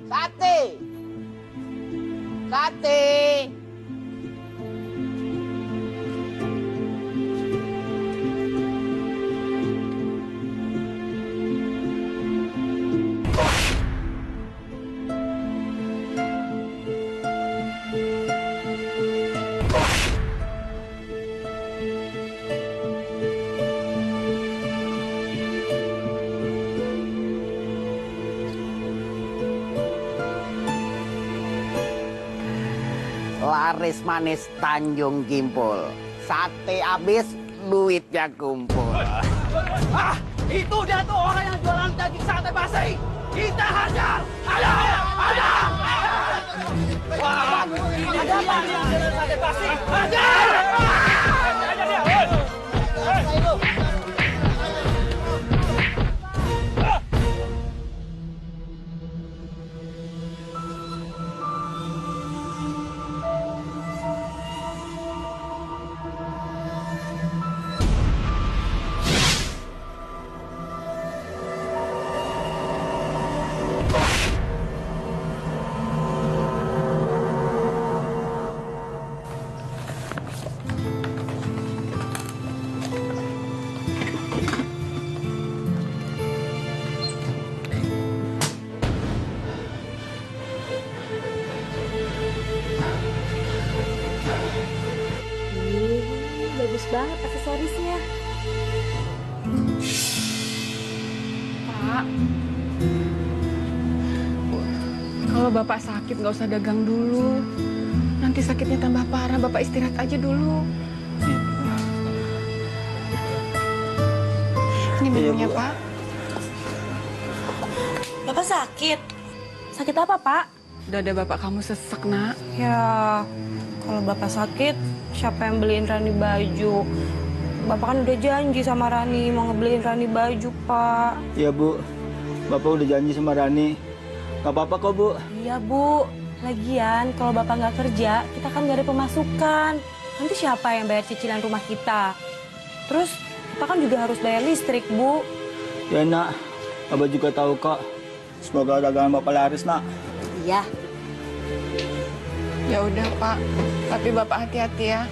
Sate! Sate! Laris manis Tanjung Kimpul. Sate habis, duitnya kumpul. Ah, itu dia tuh orang yang jualan daging sate basi. Kita hajar. Ada. Wah, ada apa? Sate basi. Hajar. Hajar dia. Bagus banget aksesorisnya. Pak, kalau Bapak sakit nggak usah dagang dulu. Nanti sakitnya tambah parah, Bapak istirahat aja dulu. Ini minumnya, Pak. Bapak sakit? Sakit apa, Pak? Dada Bapak kamu sesek, Nak. Ya, kalau Bapak sakit, siapa yang beliin Rani baju? Bapak kan udah janji sama Rani mau ngebeliin Rani baju, Pak. Iya, Bu. Bapak udah janji sama Rani. Gak apa-apa kok, Bu. Iya, Bu. Lagian, kalau Bapak nggak kerja, kita kan nggak ada pemasukan. Nanti siapa yang bayar cicilan rumah kita? Terus, kita kan juga harus bayar listrik, Bu. Ya, Nak. Abah juga tahu kok. Semoga dagangan Bapak laris, Nak. Iya. Ya udah, Pak. Tapi Bapak hati-hati ya.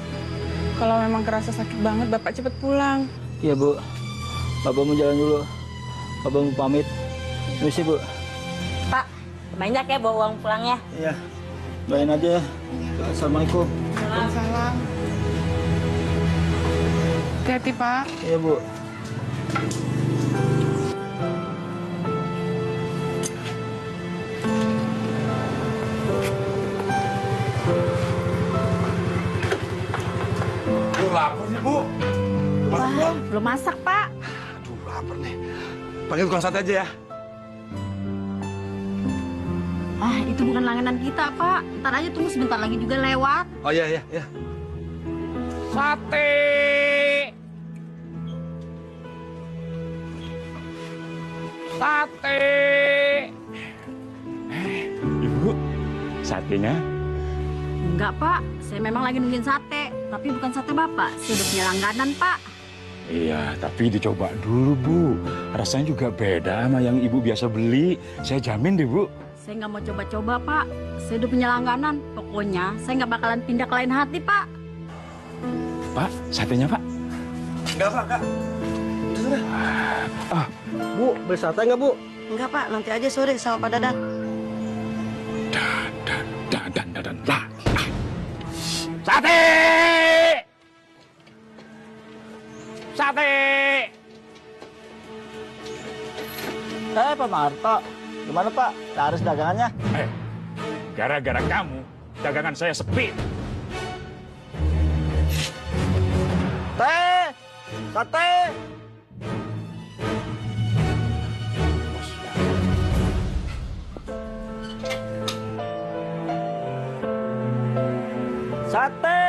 Kalau memang kerasa sakit banget, Bapak cepet pulang. Iya, Bu. Bapak mau jalan dulu. Bapak mau pamit. Misi, Bu. Pak, banyak ya bawa uang pulangnya. Iya. Doain aja ya. Assalamualaikum. Waalaikumsalam. Hati-hati, Pak. Iya, Bu. Lapar nih, Bu. Masak belum? Belum masak, Pak. Aduh, lapar nih. Panggil tukang sate aja ya. Ah, itu bukan langganan kita, Pak. Ntar aja tunggu sebentar lagi juga lewat. Oh iya, iya. Sate! Sate! Ibu, satenya? Enggak, Pak. Saya memang lagi nungguin sate. Tapi bukan sate Bapak. Saya udah punya langganan, Pak. Iya, tapi dicoba dulu, Bu. Rasanya juga beda sama yang Ibu biasa beli. Saya jamin deh, Bu. Saya nggak mau coba-coba, Pak. Saya udah punya langganan. Pokoknya saya nggak bakalan pindah ke lain hati, Pak. Pak, satenya, Pak. Enggak, Pak, Kak. Bu, beli sate nggak, Bu? Enggak, Pak. Nanti aja sore sama Pak Dadan. Dan, lah. Sate! Sate! Pak Marto. Gimana, Pak? Laris dagangannya? Gara-gara kamu, dagangan saya sepi. Teh! Sate! Sate!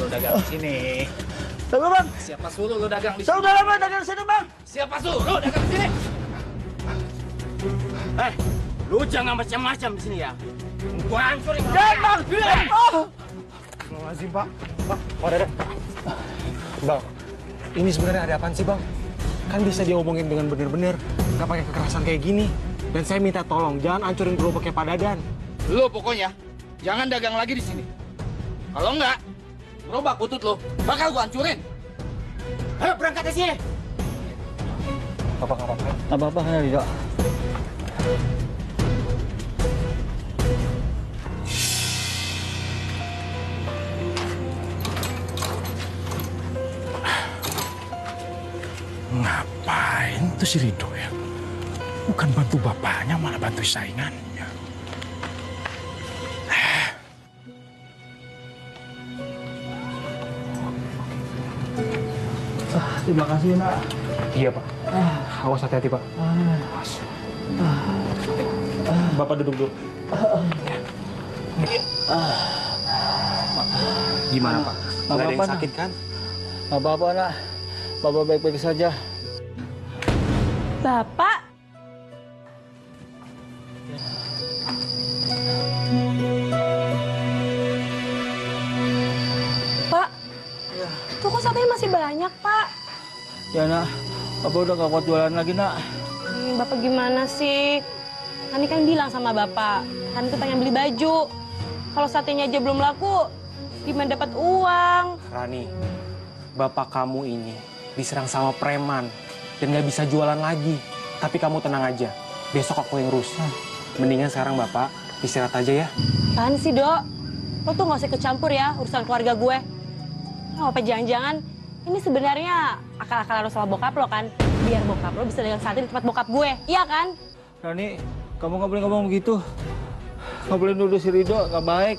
lu dagang di sini? Tunggu bang. Siapa suruh lu dagang di sini? Saya udah lama dagang sini bang. Siapa suruh lu dagang di sini? Lu jangan macam-macam di sini ya. Gua hancurin. Jangan bang. Lazim, Pak. Pak, Dadan. Bang, ini sebenarnya ada apaan sih, Bang? Kan bisa diomongin dengan bener-bener, nggak pakai kekerasan kayak gini. Dan saya minta tolong, jangan hancurin gerobaknya Pak Dadan. Lu pokoknya jangan dagang lagi di sini. Kalau enggak, gerobak butut lu bakal gua hancurin. Ayo berangkat dari sini. Apa nggak apa-apa? Apa-apa kan Ridho? Ngapain tuh si Ridho ya? Bukan bantu bapaknya, malah bantu saingannya. Terima kasih nak. Iya, Pak. Awas hati-hati, Pak. Bapak duduk dulu. Gimana, Pak? Nggak ada yang sakit, kan? Apa-apa nak. Bapak baik-baik saja. Bapak? Pak, tuh kok satenya masih banyak, Pak? Ya nak, Bapak udah gak kuat jualan lagi nak. Bapak gimana sih? Rani kan bilang sama Bapak, Rani tuh pengen beli baju. Kalau satenya aja belum laku, gimana dapat uang? Rani, bapak kamu ini diserang sama preman dan nggak bisa jualan lagi. Tapi kamu tenang aja, besok aku yang urus. Mendingan sekarang bapak istirahat aja ya. Apaan sih, Dok? Lo tuh gak usah ikut campur ya urusan keluarga gue. Oh, apa jangan-jangan ini sebenarnya akal-akalan lo sama bokap lo kan? Biar bokap lo bisa dagang sate di tempat bokap gue, iya kan? Rani, kamu gak boleh ngomong begitu. Gak boleh nuduh si Ridho, gak baik.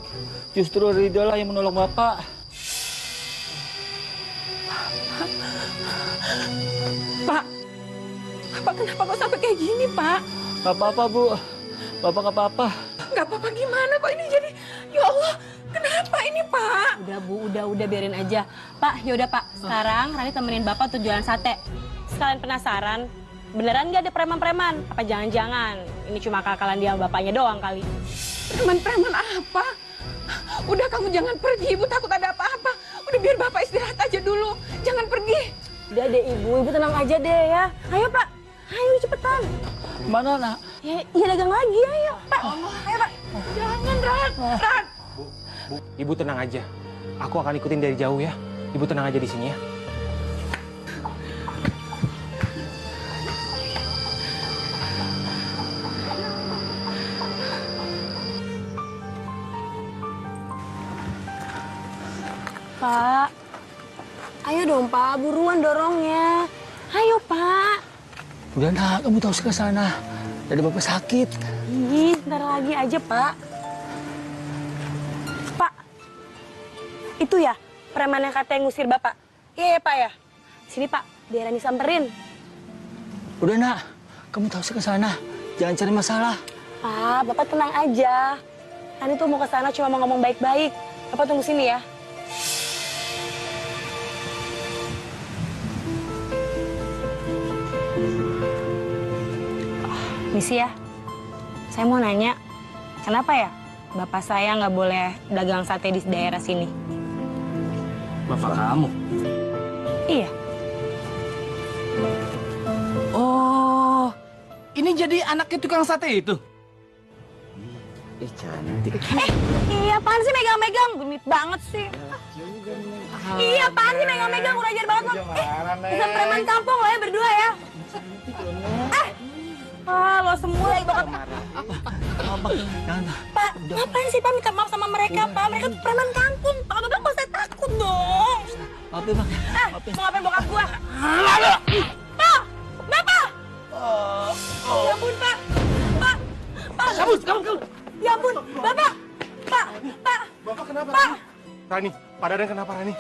Justru Ridho lah yang menolong Bapak. Pak, Bapak kenapa kok sampai kayak gini, Pak? Gak apa-apa, Bu. Bapak gak apa-apa. Gak apa-apa gimana, Pak? Ini jadi, ya Allah, kenapa ini, Pak? Udah, Bu, udah biarin aja. Pak, yaudah Pak, sekarang Rani temenin Bapak tuh jualan sate. Sekalian penasaran, beneran gak ada preman-preman? Apa jangan-jangan ini cuma akal-akalan dia sama bapaknya doang kali? Preman-preman apa? Udah kamu jangan pergi, Ibu takut ada apa-apa. Udah biar Bapak istirahat aja dulu, jangan pergi. Udah deh Ibu tenang aja deh ya. Ayo Pak, ayo cepetan. Mana nak? Ya, iya dagang lagi, ayo Pak. Ayo Pak. Jangan, Ran. Bu, ibu tenang aja. Aku akan ikutin dari jauh ya. Ibu tenang aja di sini ya. Pak, ayo dong Pak, buruan dorongnya. Ayo Pak. Udah nak, kamu tahu ke sana. Jadi Bapak sakit. Ih, bentar lagi aja Pak. Pak, itu ya preman yang katanya ngusir Bapak. Iya ya Pak ya. Sini Pak, biar Rani samperin. Udah nak, kamu tahu ke sana. Jangan cari masalah. Pak, Bapak tenang aja. Rani tuh mau ke sana cuma mau ngomong baik-baik. Bapak tunggu sini ya. Misi ya, saya mau nanya, kenapa ya bapak saya nggak boleh dagang sate di daerah sini? Bapak kamu? Iya. Oh, ini jadi anaknya tukang sate itu? Cantik. Iya apaan sih megang-megang, genit banget sih. Iya apaan sih megang-megang, kurang ajar banget lo. Bisa preman kampung lo ya berdua ya. Lo semua lagi bakal... Pak, ngapain sih Pak minta maaf sama mereka, Pak? Mereka tuh preman kampung, Pak. Bapak nggak usah takut dong. Maafin Bang. Mau ngapain bokap gua? Pak! Bapak! Ya ampun, Pak! Pak! Kamu! Ya ampun, Bapak! Pak! Bapak kenapa? Pak! Rani, Pak Dadan kenapa Rani?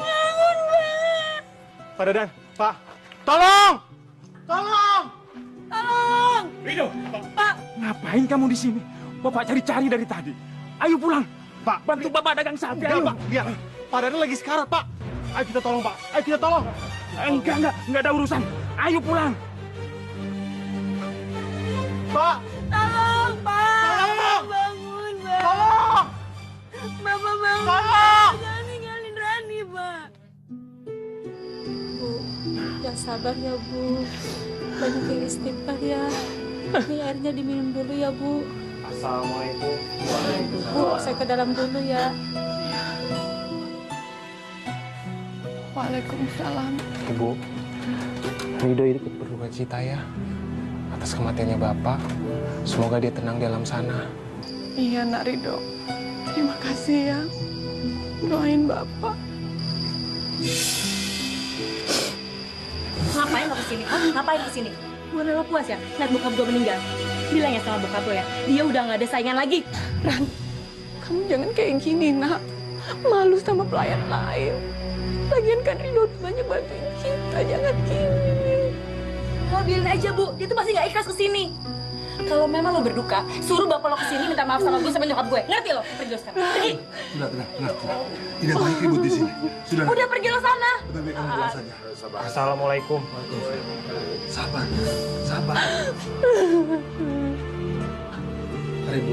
Pak Dadan, Pak. Tolong! Tolong! Ridho, Pak. Ngapain kamu di sini? Bapak cari-cari dari tadi. Ayo pulang. Pak, Bantu Bapak dagang sate. enggak, Ayo. Pak. Biar. Pak Dadan lagi sekarat, Pak. Ayo kita tolong, Pak. Ayo kita tolong. Enggak ada urusan. Ayo pulang. Pak! Tolong, Pak! Tolong! Bangun, Pak! Tolong! Bapak bangun! Tolong! Jangan ninggalin Rani, Pak! Bu, yang sabar ya, Bu. Banyak yang istighfar ya. Ini airnya diminum dulu ya, Bu. Assalamualaikum. Bu, saya ke dalam dulu ya. Waalaikumsalam. Ibu, Rido ikut berduka cita ya atas kematiannya Bapak. Semoga dia tenang di alam sana. Iya, Nak Rido. Terima kasih ya. Doain Bapak. Ngapain lo kesini? Ngapain kesini? Bukan lo puas ya? Lihat bokap gue meninggal. Bilang ya sama bokap lo ya, dia udah nggak ada saingan lagi. Ran, kamu jangan kayak gini, Nak. Malu sama pelayan lain. Lagian kan Rido udah banyak bantuin kita. Jangan gini. Lo biarin aja, Bu. Dia tuh pasti nggak ikhlas kesini. Kalau memang lo berduka, suruh bapak lo kesini minta maaf sama gue sama nyokap gue. Ngerti lo? Pergi lo sekarang. Pergi. Tenang. Tidak baik ribut di sini. Sudah. Udah pergi lo sana. Lebih baik kamu pulang saja. Assalamualaikum. Sabar. Mari, Bu.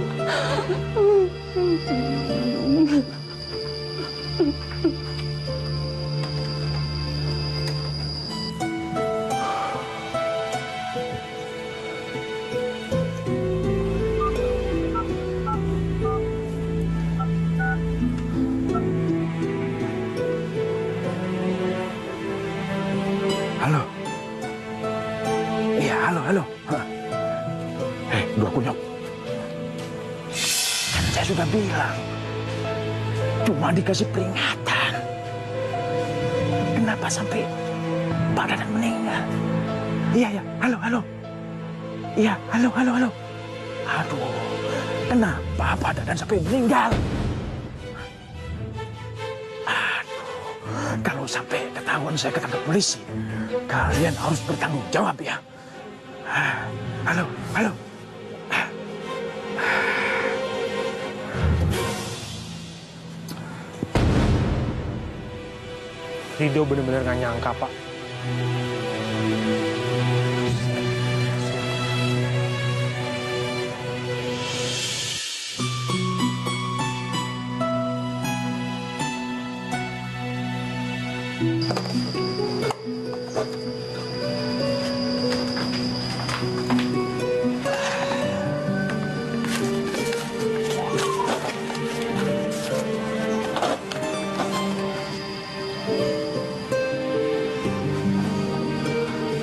Halo. Iya, halo. Dua kunyok. Kan saya sudah bilang. Cuma dikasih peringatan. Kenapa sampai Pak Dadan meninggal? Iya, halo. Iya, halo. Aduh, kenapa Pak Dadan sampai meninggal? Kalau sampai ketahuan saya ketangkap polisi, kalian harus bertanggung jawab ya. Halo. Rido benar-benar nggak nyangka, Pak.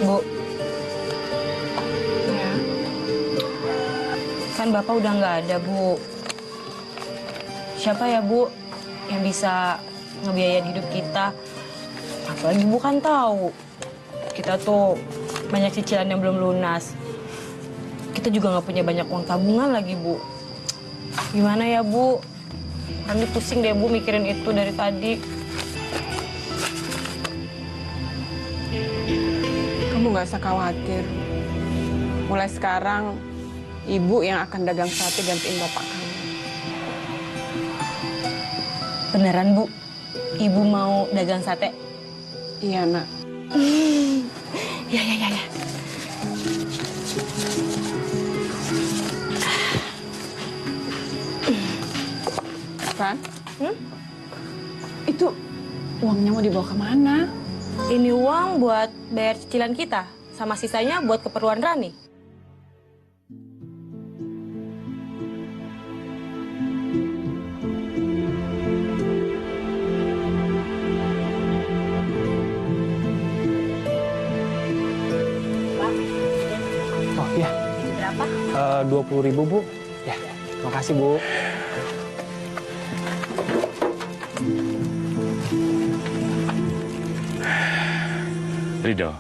Bu. Ya. Kan Bapak udah nggak ada, Bu. Siapa ya, Bu, yang bisa ngebiayain hidup kita? Apalagi Bu kan tahu, kita tuh banyak cicilan yang belum lunas. Kita juga nggak punya banyak uang tabungan lagi, Bu. Gimana ya, Bu? Kami pusing deh, Bu, mikirin itu dari tadi. Kamu nggak usah khawatir. Mulai sekarang, Ibu yang akan dagang sate gantiin bapak kamu. Beneran, Bu? Ibu mau dagang sate? Iya, Nak. Ya. Ran? Itu uangnya mau dibawa kemana? Ini uang buat bayar cicilan kita, sama sisanya buat keperluan Rani. Oh iya, Berapa? 20.000, Bu. Ya, makasih, Bu. Rido,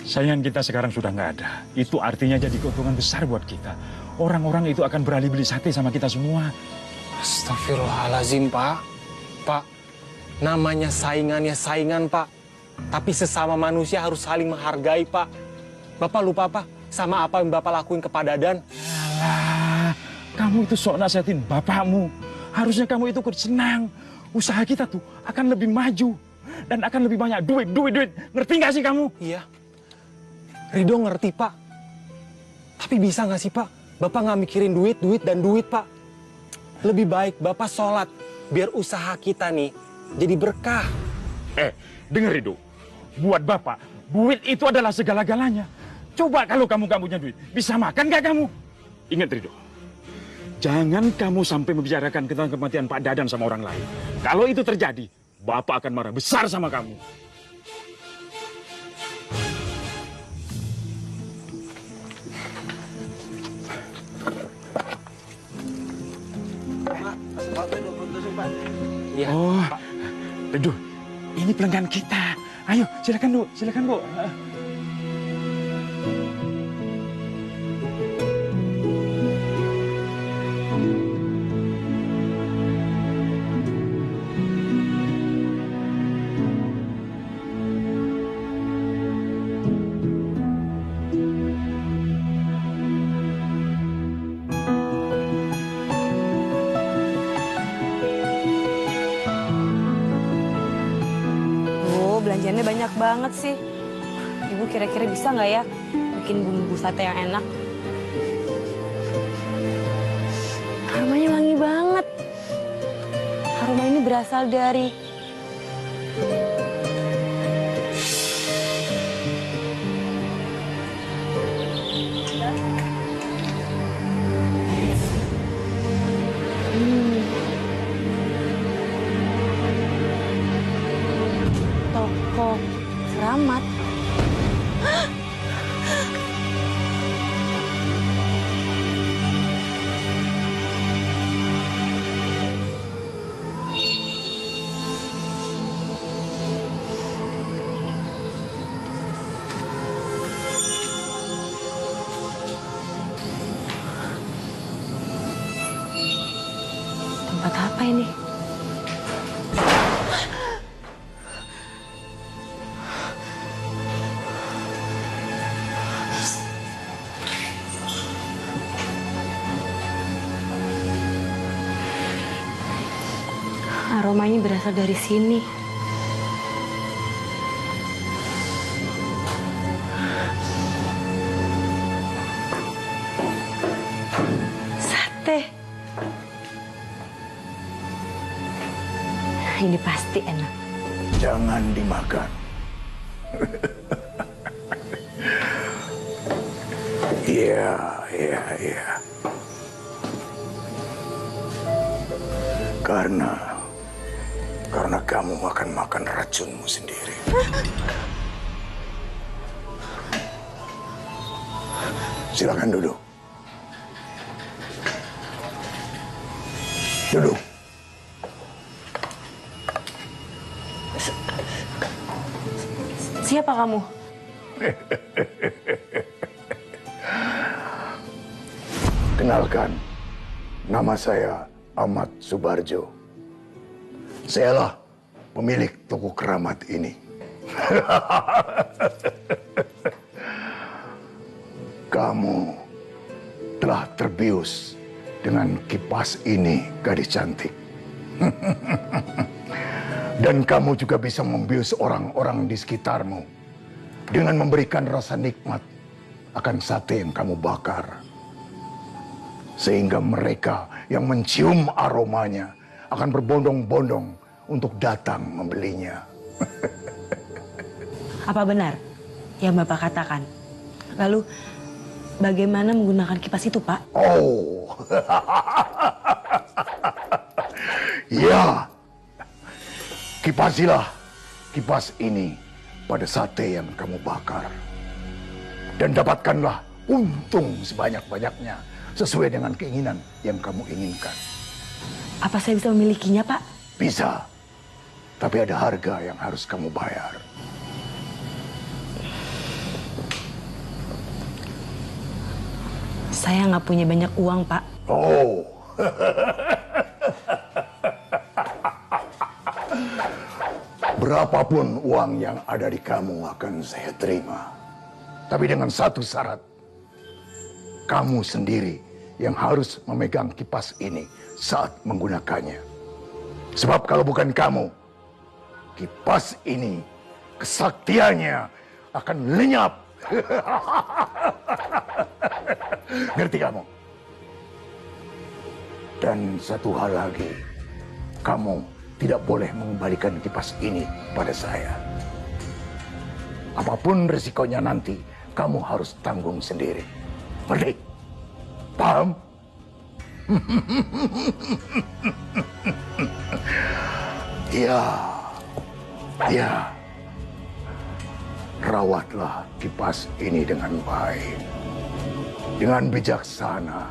saingan kita sekarang sudah nggak ada. Itu artinya jadi keuntungan besar buat kita. Orang-orang itu akan beralih beli sate sama kita semua. Astagfirullahalazim, Pak. Pak, namanya saingannya saingan, Pak. Tapi sesama manusia harus saling menghargai, Pak. Bapak lupa apa? Sama apa yang Bapak lakuin ke Pak Dadan? Alah, kamu itu sok nasihatin bapakmu. Harusnya kamu itu ikut senang. Usaha kita tuh akan lebih maju. dan akan lebih banyak duit. Ngerti nggak sih kamu? Iya. Ridho ngerti, Pak. Tapi bisa nggak sih, Pak? Bapak nggak mikirin duit, Pak. Lebih baik Bapak sholat, biar usaha kita nih jadi berkah. Denger Ridho. Buat Bapak, duit itu adalah segala-galanya. Coba kalau kamu gak punya duit, bisa makan gak kamu? Ingat Ridho, jangan kamu sampai membicarakan tentang kematian Pak Dadan sama orang lain. Kalau itu terjadi, Bapak akan marah besar sama kamu. Iya. Oh, Ridho, ini pelanggan kita. Ayo, silakan Bu. Belanjaannya banyak banget sih. Ibu kira-kira bisa nggak ya bikin bumbu sate yang enak? Aromanya wangi banget. Aroma ini berasal dari... Toko Keramat. Tempat apa ini? Aromanya berasal dari sini. Sate. Ini pasti enak. Jangan dimakan. Iya. Karena kamu makan racunmu sendiri. Silakan duduk. Duduk. Siapa kamu? Kenalkan, nama saya Ahmad Subarjo. Sayalah pemilik toko keramat ini. Kamu telah terbius dengan kipas ini, gadis cantik. Dan kamu juga bisa membius orang-orang di sekitarmu dengan memberikan rasa nikmat akan sate yang kamu bakar. Sehingga mereka yang mencium aromanya akan berbondong-bondong untuk datang membelinya. Apa benar yang Bapak katakan? Lalu bagaimana menggunakan kipas itu, Pak? Oh, ya. Kipasilah kipas ini pada sate yang kamu bakar. Dan dapatkanlah untung sebanyak-banyaknya sesuai dengan keinginan yang kamu inginkan. Apa saya bisa memilikinya, Pak? Bisa. Tapi ada harga yang harus kamu bayar. Saya nggak punya banyak uang, Pak. Oh. Berapapun uang yang ada di kamu akan saya terima. Tapi dengan satu syarat. Kamu sendiri yang harus memegang kipas ini saat menggunakannya. Sebab kalau bukan kamu, kipas ini kesaktiannya akan lenyap. Ngerti kamu? Dan satu hal lagi, kamu tidak boleh mengembalikan kipas ini pada saya. Apapun risikonya nanti, kamu harus tanggung sendiri. Ngerti? Paham? Ya, ya. Rawatlah kipas ini dengan baik, dengan bijaksana,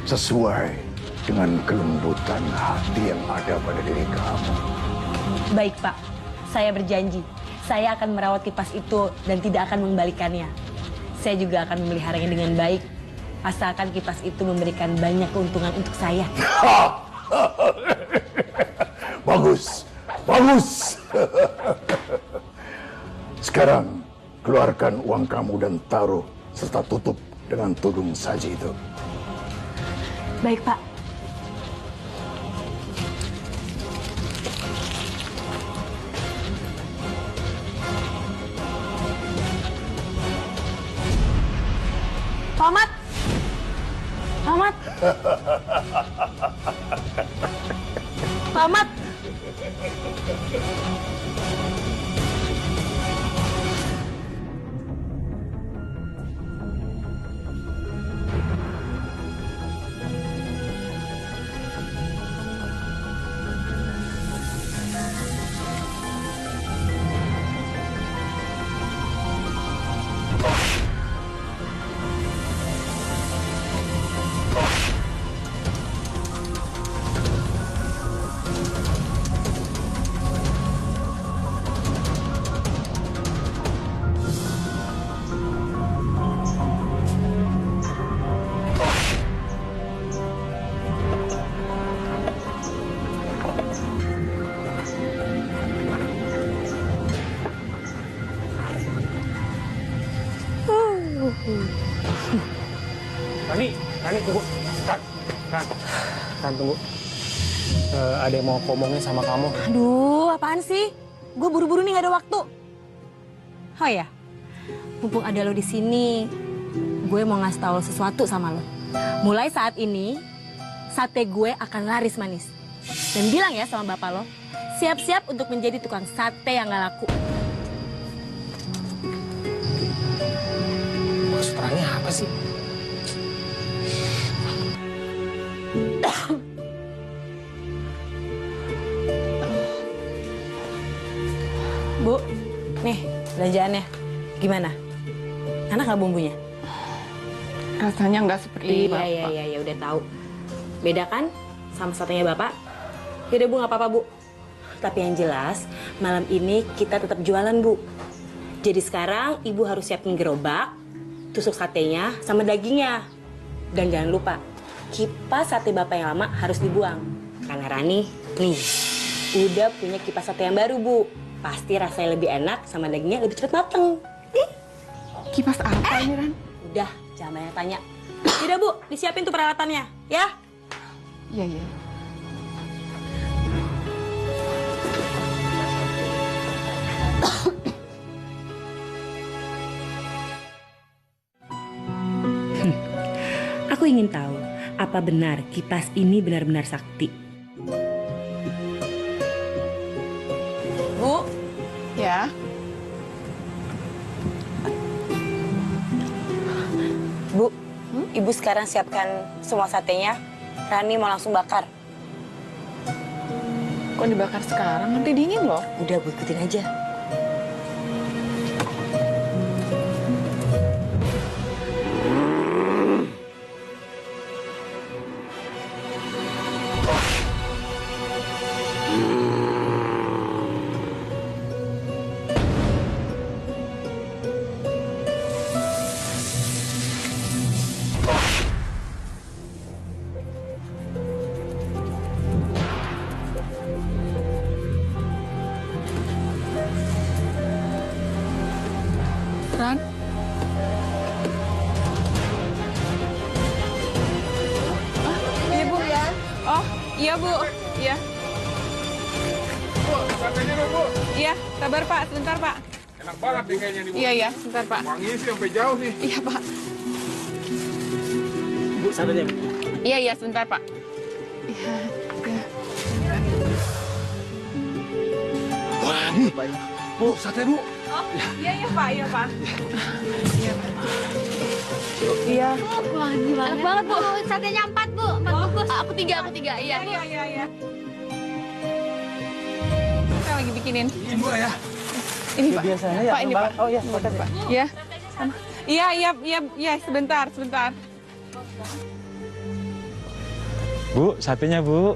sesuai dengan kelembutan hati yang ada pada diri kamu. Baik, Pak. Saya berjanji. Saya akan merawat kipas itu dan tidak akan mengembalikannya. Saya juga akan memeliharanya dengan baik. Asalkan kipas itu memberikan banyak keuntungan untuk saya. Bagus, bagus. Sekarang keluarkan uang kamu dan taruh serta tutup dengan tudung saji itu. Baik, Pak. Pamat! Pamat! Pamat! Rani tunggu. Kan tunggu. Ada yang mau ngomongin sama kamu. Aduh, apaan sih? Gue buru-buru nih, gak ada waktu. Oh ya, mumpung ada lo di sini, gue mau ngasih tahu sesuatu sama lo. Mulai saat ini, sate gue akan laris manis. Dan bilang ya sama bapak lo, siap-siap untuk menjadi tukang sate yang gak laku. Maksud Rani apa sih? Bu, nih belanjaannya. Gimana? Enak nggak bumbunya? Rasanya nggak seperti Bapak. Iya, udah tahu. Beda kan sama satenya Bapak? Yaudah Bu, nggak apa-apa Bu. Tapi yang jelas, malam ini kita tetap jualan Bu. Jadi sekarang Ibu harus siapin gerobak, tusuk satenya, sama dagingnya. Dan jangan lupa, kipas sate Bapak yang lama harus dibuang. Karena Rani, nih, udah punya kipas sate yang baru Bu. Pasti rasanya lebih enak sama dagingnya lebih cepat mateng. Kipas apa ini, Ran? Udah, jangan banyak tanya. Udah Bu, disiapin tuh peralatannya, ya? Iya. Aku ingin tahu, apa benar kipas ini benar-benar sakti? Bu, Ya. Bu, Ibu sekarang siapkan semua satenya. Rani mau langsung bakar. Kok dibakar sekarang? Nanti dingin loh. Udah, Bu, ikutin aja. Ran? Iya, Bu. Oh, iya, Bu. Iya. Bu, satenya udah Iya, sabar Pak, sebentar Pak. Enak banget nih kayaknya nih, Bu. Iya, sebentar Pak. Wanginya sih sampai jauh nih. Iya Pak. Bu, sabarnya. Iya, sebentar Pak. Iya. Wangi. Bu, sate, Bu. Oh, iya Pak, iya Pak. Iya Pak. Iya. Wah, enak banget Bu. Satenya 4 Bu, 4 bungkus. Aku 3. Iya. Iya. Kita lagi bikinin. Ini Bu ya. Ini Pak. Biasanya ya. Pak, ini Pak. Oh iya, makasih. Pak. Iya. Iya, sebentar. Bu, satenya Bu.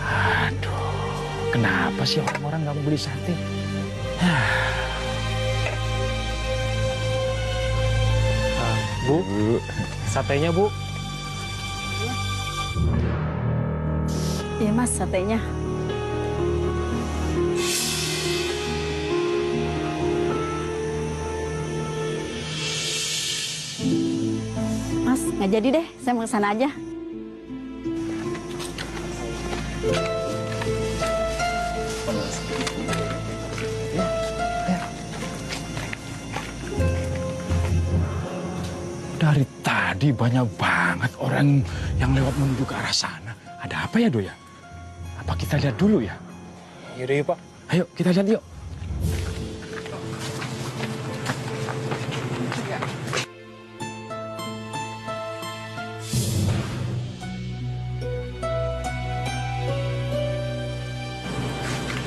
Aduh, kenapa sih orang-orang nggak mau beli sate? Bu, satenya Bu. Iya Mas, satenya. Mas, nggak jadi deh. Saya mau ke sana aja. Dari tadi banyak banget orang yang lewat menuju ke arah sana. Ada apa ya, Do ya? Apa kita lihat dulu ya? Yaudah yuk Pak. Ayo, kita lihat yuk.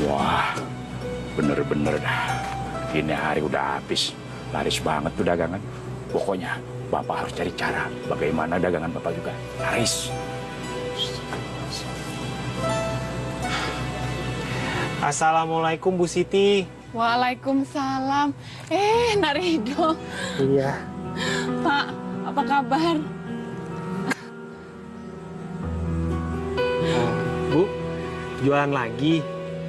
Wah, bener-bener dah. Ini hari udah habis. Laris banget tuh dagangan. Pokoknya Bapak harus cari cara bagaimana dagangan Bapak juga laris. Assalamualaikum Bu Siti. Waalaikumsalam. Nak Ridho. Iya. Pak, apa kabar? Bu, jualan lagi.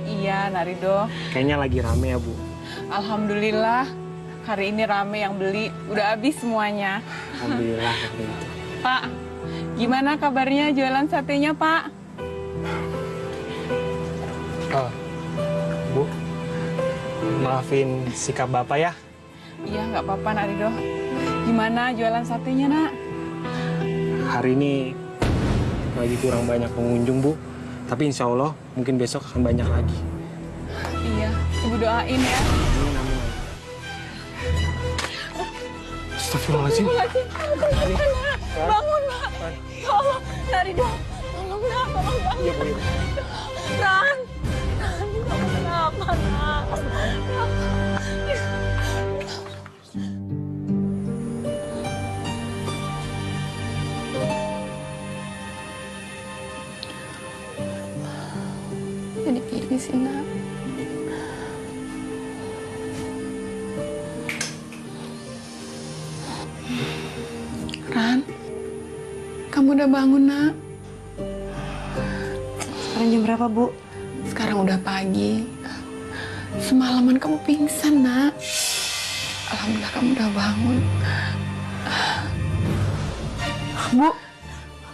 Iya, Nak Ridho. Kayaknya lagi rame ya Bu. Alhamdulillah, hari ini rame yang beli. Udah habis semuanya. Alhamdulillah. Pak, gimana kabarnya jualan satenya, Pak? Oh, Bu, maafin sikap Bapak ya. Iya, nggak apa-apa, Nak Ridho. Gimana jualan satenya, Nak? Hari ini lagi kurang banyak pengunjung, Bu. Tapi insya Allah mungkin besok akan banyak lagi. Iya, Ibu doain ya. Amin, amin. Astagfirullahaladzim. Bangun, Nak. Ya Allah, Nak Ridho. Tolong, Nak. Tolong bangun. Iya, Bu. Ran, kamu kenapa, Nak? Jadi gini sih, Nak. Ran, kamu udah bangun, Nak? Sekarang jam berapa, Bu? Sekarang udah pagi. Semalaman kamu pingsan, Nak. Alhamdulillah kamu udah bangun.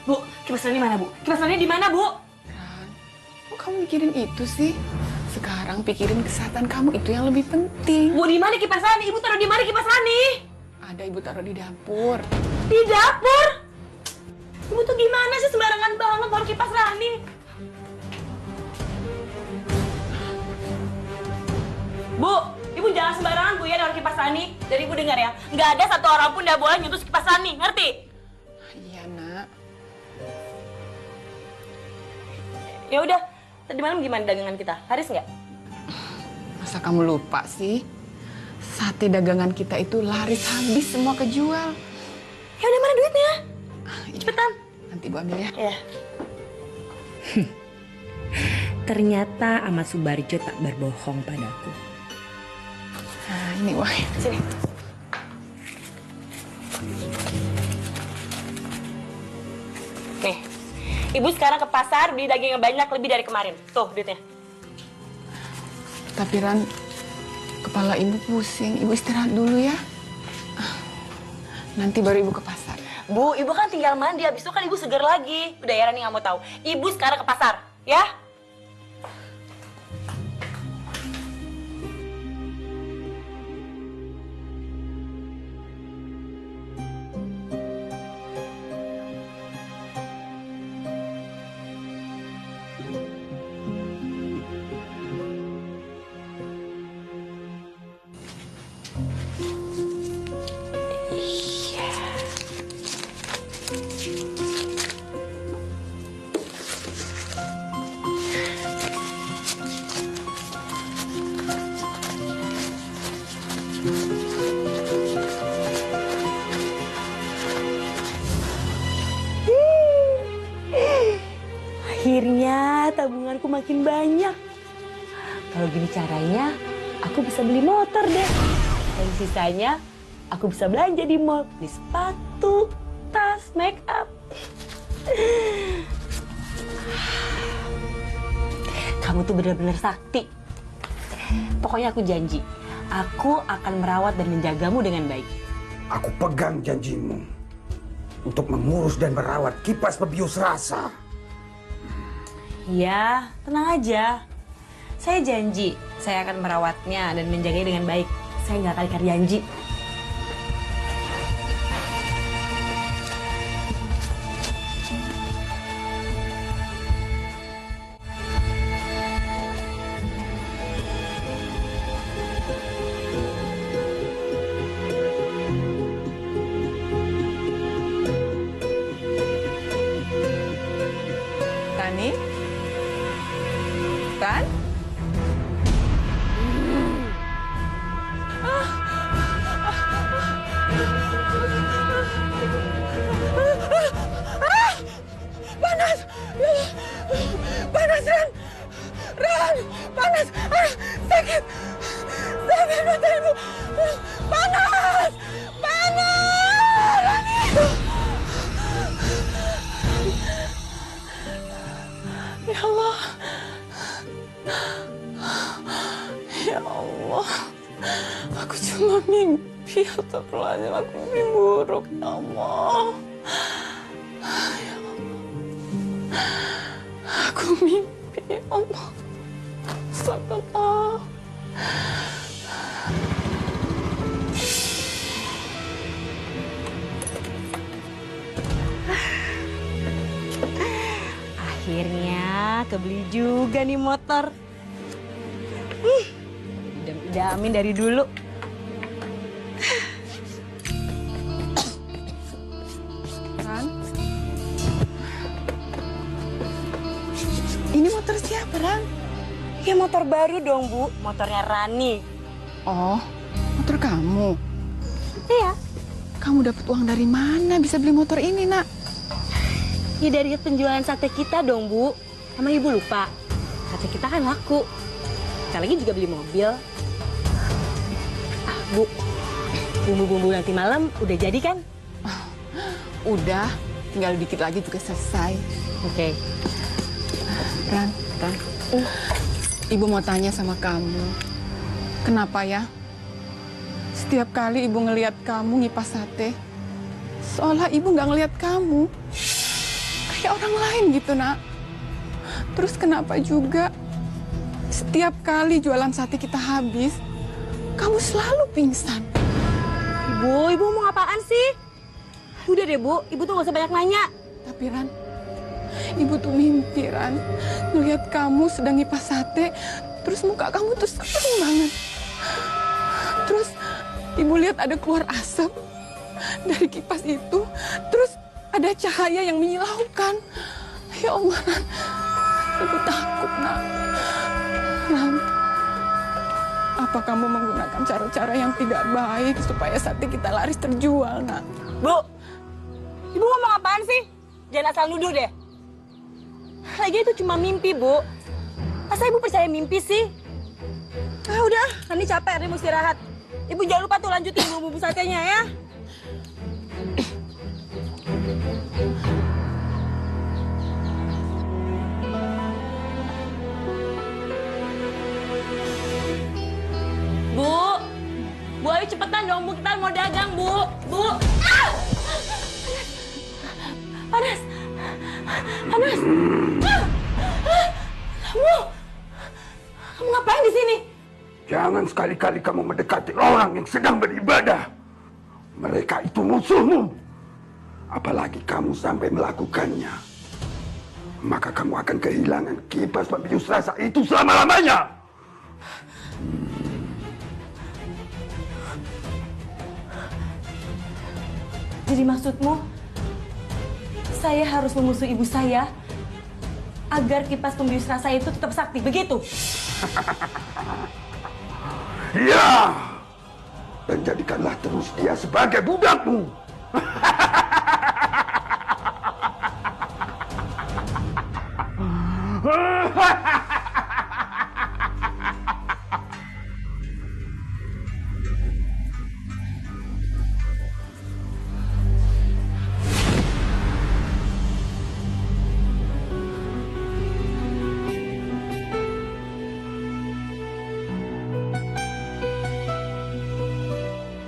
Bu, kipas Rani mana, Bu? Kipas Rani di mana, Bu? Ran, kok kamu mikirin itu sih? Sekarang pikirin kesehatan kamu, itu yang lebih penting. Bu, di mana kipas Rani? Ibu taruh di mana kipas Rani? Ada Ibu taruh di dapur. Di dapur? Ibu tuh gimana sih, sembarangan banget taruh kipas Rani? Bu, Ibu jangan sembarangan, Bu, ya, naruh kipas Rani. Dari Ibu dengar ya, nggak ada satu orang pun nggak boleh nyentuh kipas Rani, ngerti? Iya, Nak. Ya udah, tadi malam gimana dagangan kita? Laris nggak? Masa kamu lupa sih? Sate dagangan kita itu laris habis, semua kejual. Ya udah, mana duitnya? Iya. Cepetan. Nanti Ibu ambil ya. Ya. Ternyata Ahmad Subarjo tak berbohong padaku. Nah, ini wah. Sini. Nih, Ibu sekarang ke pasar beli daging yang banyak lebih dari kemarin. Tuh duitnya. Tapi Ran, kepala Ibu pusing. Ibu istirahat dulu ya. Nanti baru Ibu ke pasar. Bu, Ibu kan tinggal mandi, habis itu kan Ibu seger lagi. Udah ya, Rani nggak mau tahu. Ibu sekarang ke pasar, ya? Akhirnya tabunganku makin banyak. Kalau gini caranya, aku bisa beli motor deh. Dan sisanya, aku bisa belanja di mall. Beli sepatu, tas, make up. Kamu tuh benar-benar sakti. Pokoknya aku janji, aku akan merawat dan menjagamu dengan baik. Aku pegang janjimu untuk mengurus dan merawat kipas pebius rasa. Ya, tenang aja. Saya janji, saya akan merawatnya dan menjaganya dengan baik. Saya nggak akan ingkar janji. Rani? Ran? Panas! Panas, Ran! Ran! Panas! Sakit! Sakit mata ibu! Panas! Panas! Rani! Ya Allah! Ya Allah! Aku cuma mimpi atau pelajari aku mimpi buruk, ya Allah! Aku mimpi, ya Allah. Astagfirullah. Akhirnya kebeli juga nih motor. Idam-idamin dari dulu. Ran? Ini motor siapa, Ran? Ya motor baru dong, Bu. Motornya Rani. Oh, motor kamu? Iya. Kamu dapat uang dari mana bisa beli motor ini, Nak? Ya dari penjualan sate kita dong, Bu. Sama Ibu lupa. Sate kita kan laku. Sekali lagi juga beli mobil. Ah, Bu. Bumbu-bumbu nanti malam udah jadi kan? Udah, tinggal dikit lagi juga selesai. Oke. Ran, Ibu mau tanya sama kamu. Kenapa ya? Setiap kali Ibu ngelihat kamu ngipas sate, seolah Ibu nggak ngelihat kamu. Kayak orang lain gitu, Nak. Terus kenapa juga setiap kali jualan sate kita habis, kamu selalu pingsan? Ibu mau apaan sih? Udah deh, Bu. Ibu tuh nggak usah banyak nanya. Tapi, Ran, Ibu tuh mimpi, Ran. Ngelihat kamu sedang ngipas sate, terus muka kamu tuh seneng banget. Terus Ibu lihat ada keluar asap dari kipas itu, terus ada cahaya yang menyilaukan. Ya Allah, Ran. Ibu takut, Nak. Ran, apa kamu menggunakan cara-cara yang tidak baik supaya sate kita laris terjual, Nak? Bu, Ibu ngomong apaan sih? Jangan asal nuduh deh. Lagi itu cuma mimpi, Bu. Masa Ibu percaya mimpi sih? Ah udah, Rani capek, Rani mau istirahat. Ibu jangan lupa tuh lanjutin bumbu satenya ya. Bu ayo cepetan dong, Bu. Kita mau dagang, Bu. Bu. Ah! Panas. Panas. Kamu ngapain di sini? Jangan sekali-kali kamu mendekati orang yang sedang beribadah. Mereka itu musuhmu. Apalagi kamu sampai melakukannya. maka kamu akan kehilangan kipas pembius rasa itu selama-lamanya. Jadi maksudmu, saya harus memusuhi ibu saya agar kipas pembius rasa itu tetap sakti, begitu? Iya. Dan jadikanlah terus dia sebagai budakmu.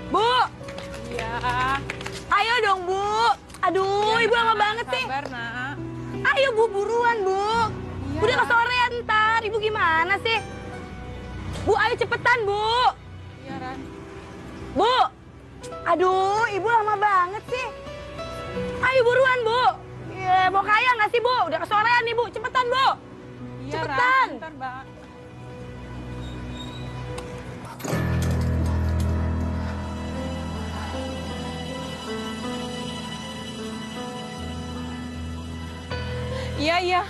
Bu! Iya. Ayo dong, Bu. Aduh, Ibu lama banget sih. Sabar, Nak. Ayo, Bu, buruan, Bu. Iya. Udah kesorean ntar. Ibu gimana sih? Bu, ayo cepetan, Bu. Iya, Ran. Bu! Aduh, Ibu lama banget sih. Ayo buruan, Bu. Ya, mau kaya nggak sih, Bu? Udah kesorean nih, Bu. Cepetan, Bu. Iya, Cepetan. Ran. Bentar, Bang. Iya, iya.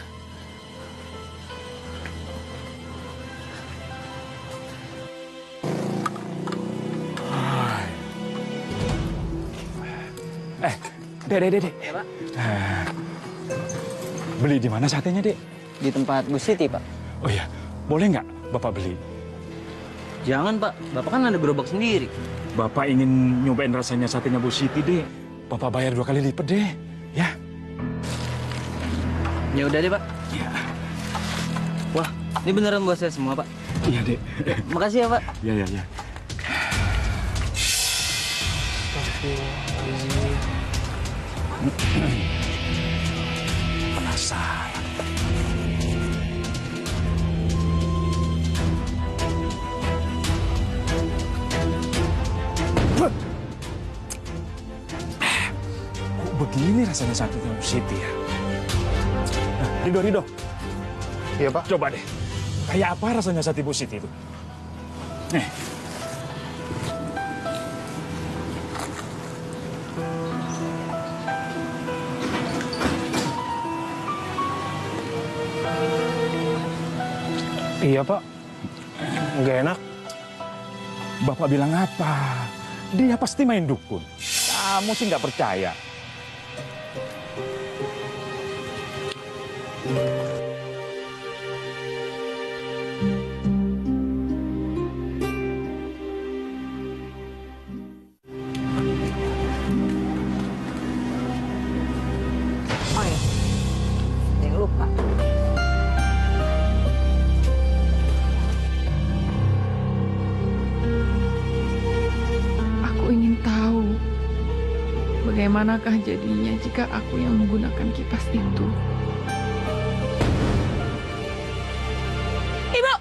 Dek. Beli di mana satenya, Dek? Di tempat Bu Siti, Pak. Oh iya, boleh nggak Bapak beli? Jangan, Pak. Bapak kan ada gerobak sendiri. Bapak ingin nyobain rasanya satenya Bu Siti, Dek. Bapak bayar 2 kali lipat, deh. Ya. Ya udah deh, Pak. Iya. Wah, ini beneran buat saya semua, Pak. Iya, Dek. Makasih ya, Pak. Iya. Penasaran. Kok begini rasanya satenya Bu Siti ya? Nah, Rido. Iya, Pak. Coba deh. Kayak apa rasanya sate Bu Siti itu? Nih. Iya, Pak. Nggak enak. Bapak bilang apa? Dia pasti main dukun. Kamu sih nggak percaya. Oh ya, jangan lupa. Aku ingin tahu bagaimanakah jadinya jika aku yang menggunakan kipas itu. Ibu!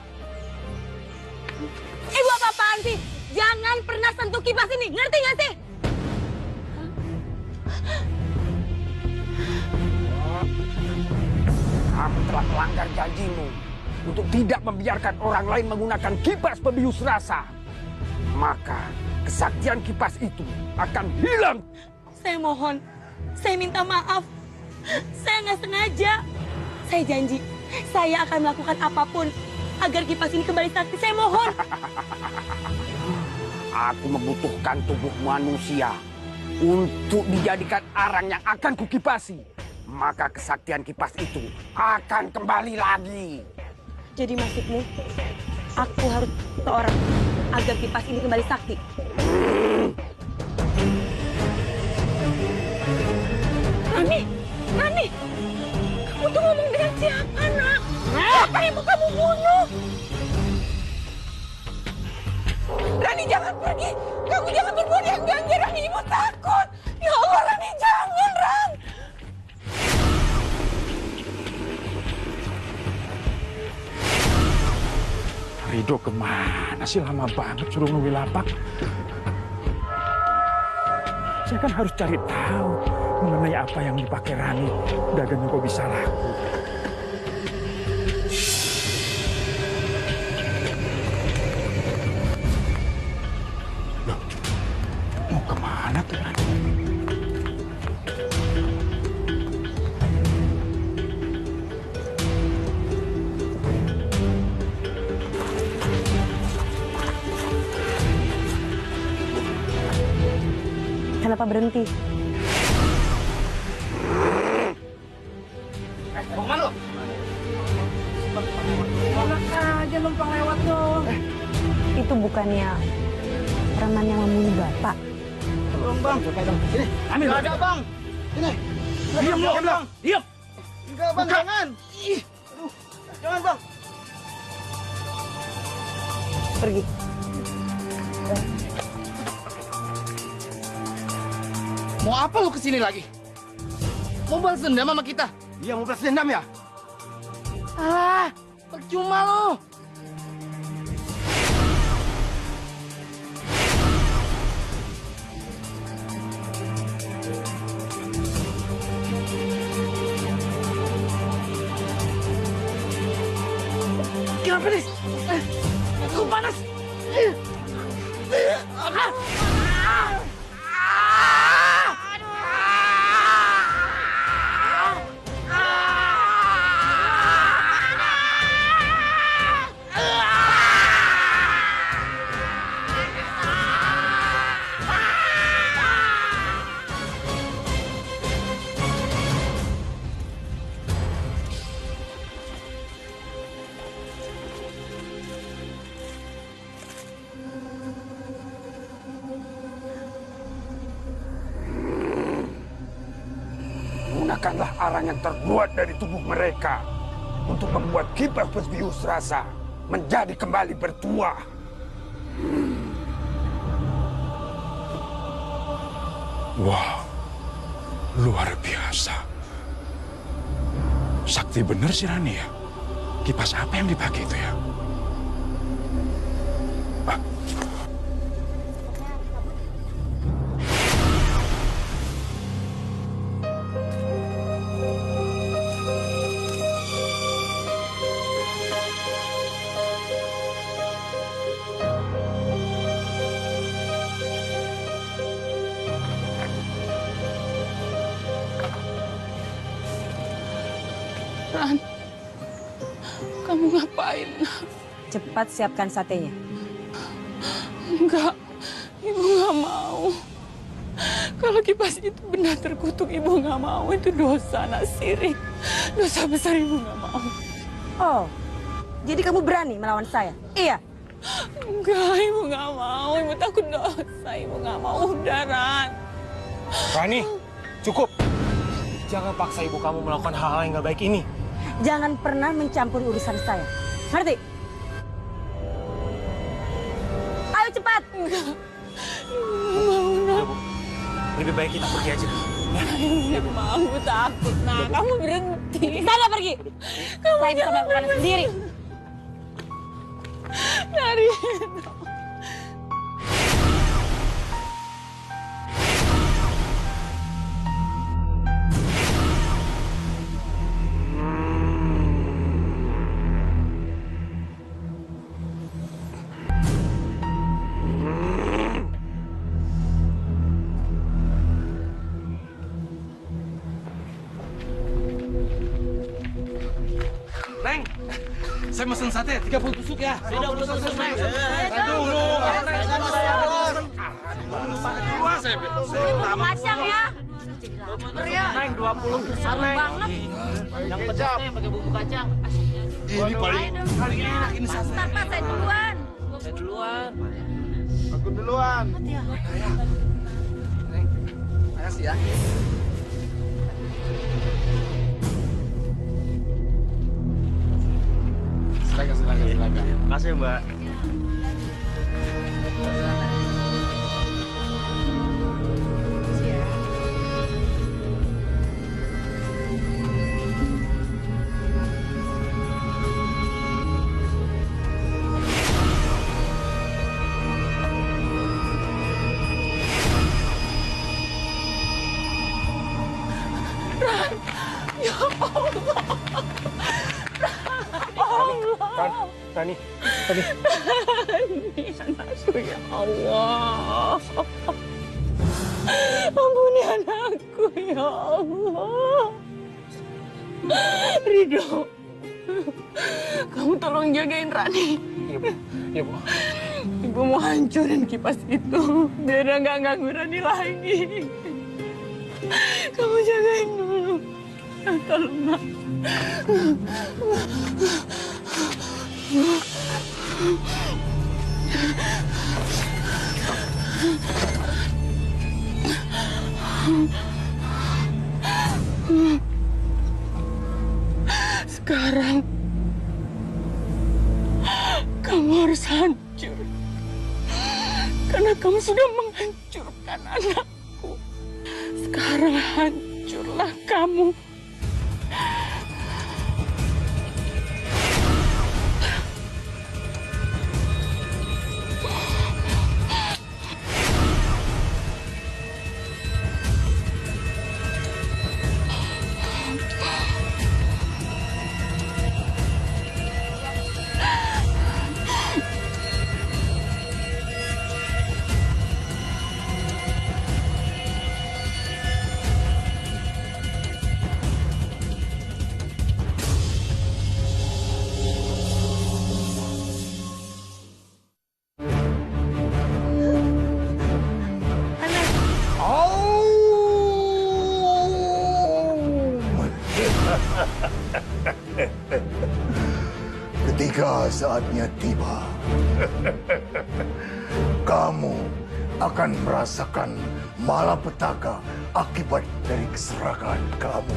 Ibu apa-apaan sih? Jangan pernah sentuh kipas ini, ngerti nggak sih? Kamu telah melanggar janjimu untuk tidak membiarkan orang lain menggunakan kipas pembius rasa. Maka kesaktian kipas itu akan hilang. Saya mohon, saya minta maaf. Saya nggak sengaja. Saya janji, saya akan melakukan apapun agar kipas ini kembali sakti. Saya mohon. Aku membutuhkan tubuh manusia untuk dijadikan arang yang akan kukipasi. Maka kesaktian kipas itu akan kembali lagi. Jadi maksudmu, aku harus seorang agar kipas ini kembali sakti? Rani, kamu tuh ngomong dengan siapa, Nak? Siapa yang mau kamu bunuh? Rani, jangan pergi. Kamu jangan berbuat yang enggak, Rani. Ibu takut. Ya Allah, Rani, jangan, Ran. Rido kemana sih? Lama banget suruh nunggu lapak. Saya kan harus cari tahu mengenai apa yang dipakai Rani. Dagannya kok bisa laku. Kenapa berhenti? Mau kemana lo? Aja numpang lewat dong. Itu bukannya preman yang membunuh bapak? Belum bang. Sini, ambil. Gak ada bang. Sini. Diam lo, bang. Diam. Enggak bang, jangan. Aduh, jangan bang. Pergi. Mau apa lo kesini lagi? Mau balas dendam sama kita? Iya, mau balas dendam ya? Alah, percuma lo. Kenapa nih? Aku panas. Gunakanlah arang yang terbuat dari tubuh mereka untuk membuat kipas Pesbius Rasa menjadi kembali bertuah. Wah, luar biasa. Sakti bener sih Rani ya. Kipas apa yang dipakai itu ya? Ran, kamu ngapain? Cepat siapkan satenya. Enggak, Ibu nggak mau. Kalau kipas itu benar terkutuk, Ibu nggak mau. Itu dosa, nak sirik. Dosa besar, Ibu nggak mau. Oh, jadi kamu berani melawan saya? Iya? Enggak, Ibu nggak mau. Ibu takut dosa. Ibu nggak mau. Udah, Ran. Rani, cukup. Jangan paksa ibu kamu melakukan hal-hal yang nggak baik ini. Jangan pernah mencampuri urusan saya. Ngerti? Ayo cepat. Enggak. Mau, nak. Lebih baik kita pergi aja. Ya, mau, takut. Nah, kamu berhenti. Sana pergi. Saya bisa melakukan sendiri. Dari. Neng, saya mesen sate 30 tusuk ya. Sudah tusuk, Neng. Dulu. Kacang ya. Neng, 20 besar, Neng. Banget. Yang pedasnya pakai bumbu kacang. Ini paling enak ini sate. Tanpa saya duluan. Saya duluan. Aku duluan. Makasih ya. Silakan. Makasih, Mbak. Ya Allah. Rani, anakku ya Allah. Ampuni anakku ya Allah. Ridho, kamu tolong jagain Rani. Iya, Bu. Ibu Ibu mau hancurin kipas itu biar dia nggak ganggu Rani lagi. Kamu jagain dulu. Tolong, Mak. Sekarang kamu harus hancur karena kamu sudah menghancurkan anakku. Sekarang hancurlah kamu. Ketika saatnya tiba, kamu akan merasakan malapetaka akibat dari keserakahan kamu.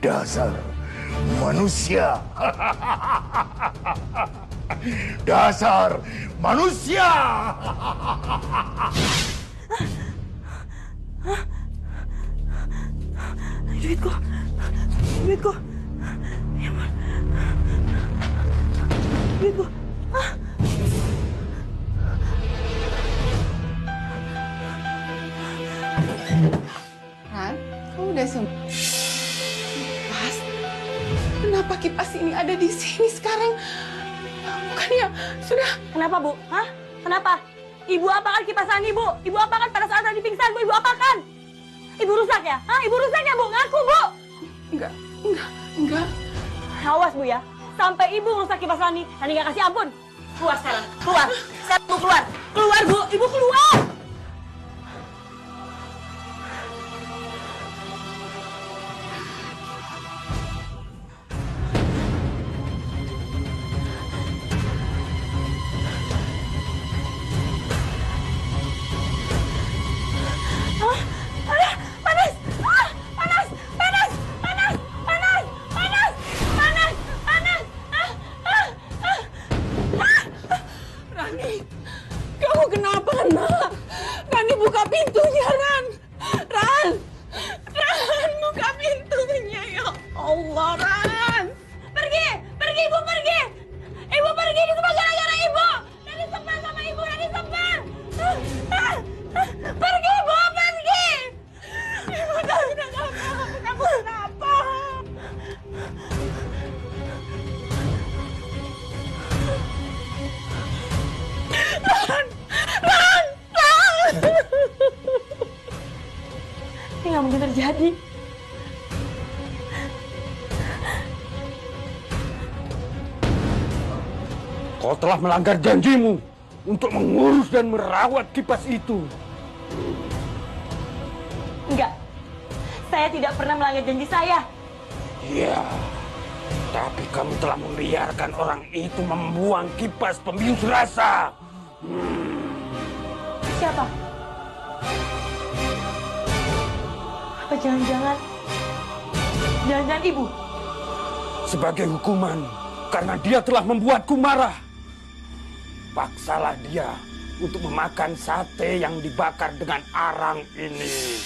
Dasar manusia. Dasar manusia. Duitku. Duitku. Ya ampun. Duitku. Ran, kamu udah sembuh? Kipas? Kenapa kipas ini ada di sini sekarang? Bukannya sudah... Kenapa, Bu? Hah? Kenapa? Ibu apakan kipasan Ibu? Ibu apakan pada saat tadi pingsan, Bu? Ibu apakan? Ibu rusak ya? Hah? Ibu rusak ya, Bu? Ngaku, Bu! Enggak. Awas, Bu ya. Sampai Ibu rusak kipas Rani nggak kasih ampun. Keluar sekarang. Keluar. Sekarang Bu keluar. Keluar, Bu. Ibu keluar. Ini nggak mungkin terjadi. Kau telah melanggar janjimu untuk mengurus dan merawat kipas itu. Enggak. Saya tidak pernah melanggar janji saya. Iya. Tapi kamu telah membiarkan orang itu membuang kipas pembius rasa. Siapa? Apa jangan-jangan Ibu? Sebagai hukuman karena dia telah membuatku marah, paksalah dia untuk memakan sate yang dibakar dengan arang ini.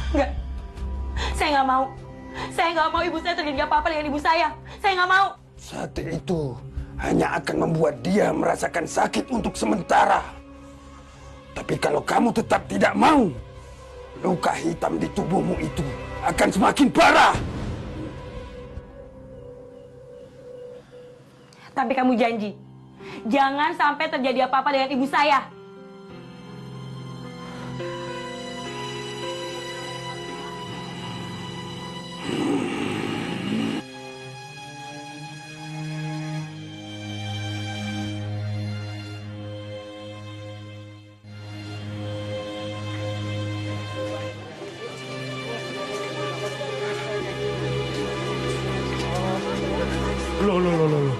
Enggak. Saya nggak mau. Saya nggak mau ibu saya terjadi apa-apa dengan ibu saya. Saya nggak mau. Sate itu hanya akan membuat dia merasakan sakit untuk sementara. Tapi kalau kamu tetap tidak mau, luka hitam di tubuhmu itu akan semakin parah. Tapi kamu janji, jangan sampai terjadi apa-apa dengan ibu saya. Loh.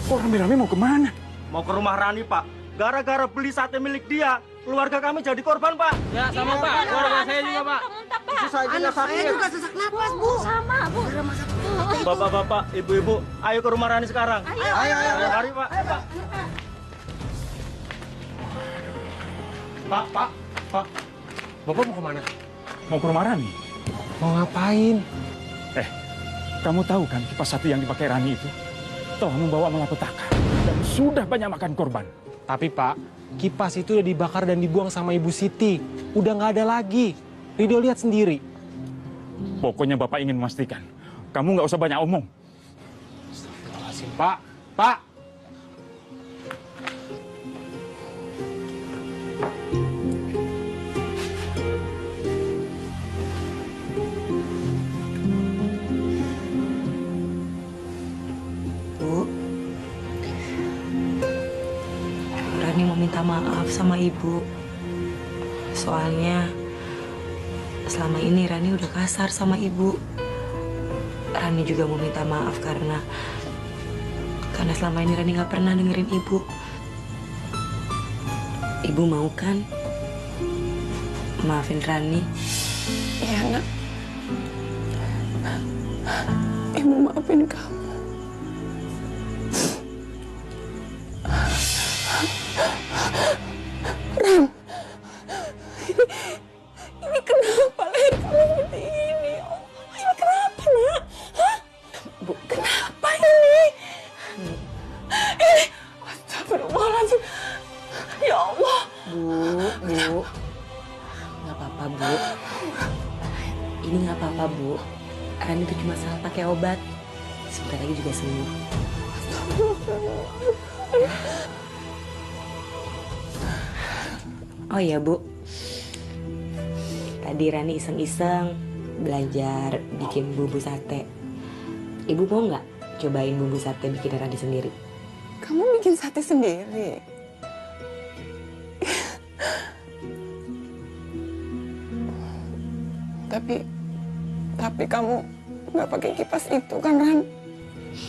Kok rame-rame mau kemana? Mau ke rumah Rani, Pak. Gara-gara beli sate milik dia, keluarga kami jadi korban, Pak. Ya, sama Pak. Keluarga saya juga, Pak. Istri saya juga sakit. Saya juga sesak napas, Bu. Sama, Bu. Bapak-bapak, ibu-ibu, ayo ke rumah Rani sekarang. Ayo. Mari, Pak. Pak. Bapak mau kemana? Mau ke rumah Rani? Mau ngapain? Kamu tahu kan kipas sate yang dipakai Rani itu telah membawa malapetaka dan sudah banyak makan korban. Tapi Pak, kipas itu udah dibakar dan dibuang sama Ibu Siti. Udah nggak ada lagi. Ridho lihat sendiri. Pokoknya Bapak ingin memastikan, kamu nggak usah banyak omong. Astagfirullahaladzim, Pak. Rani mau minta maaf sama Ibu. Soalnya selama ini Rani udah kasar sama Ibu. Rani juga mau minta maaf karena selama ini Rani nggak pernah dengerin Ibu. Ibu mau kan maafin Rani? Iya, Nak. Ibu maafin kamu. Ram, ini kenapa leher kamu seperti ini? Ini kenapa, Nak? Hah? Bu, kenapa ini? Astagfirullahaladzim. Ya Allah. Bu. Nggak apa-apa, Bu. Ini nggak apa-apa, Bu. Rani itu cuma salah pakai obat. Sebentar lagi juga sembuh. Oh iya, Bu. Tadi Rani iseng-iseng belajar bikin bumbu sate. Ibu mau nggak cobain bumbu sate bikin Rani sendiri? Kamu bikin sate sendiri? Tapi kamu nggak pakai kipas itu kan, Ran?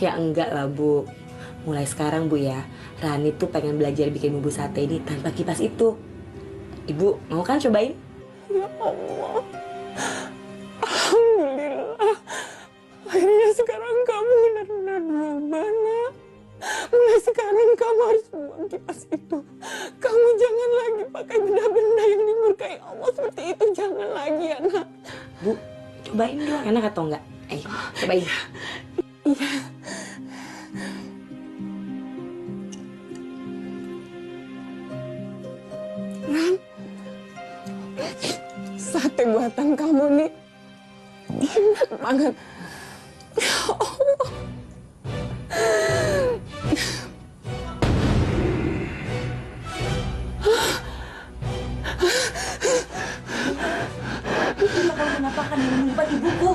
Ya enggak lah, Bu. Mulai sekarang, Bu ya, Rani tuh pengen belajar bikin bumbu sate ini tanpa kipas itu. Ibu mau kan cobain? Ya Allah. Alhamdulillah. Akhirnya sekarang kamu benar-benar berubah, Nak. Mulai sekarang kamu harus buang kipas itu. Kamu jangan lagi pakai benda-benda yang dimurkai Allah seperti itu. Jangan lagi, ya, Nak. Bu, cobain dong. Enak atau enggak? Ayo, cobain. Iya. Ran, sate buatan kamu nih enak banget. Ya Allah. Kenapa kan yang menimpa ibuku?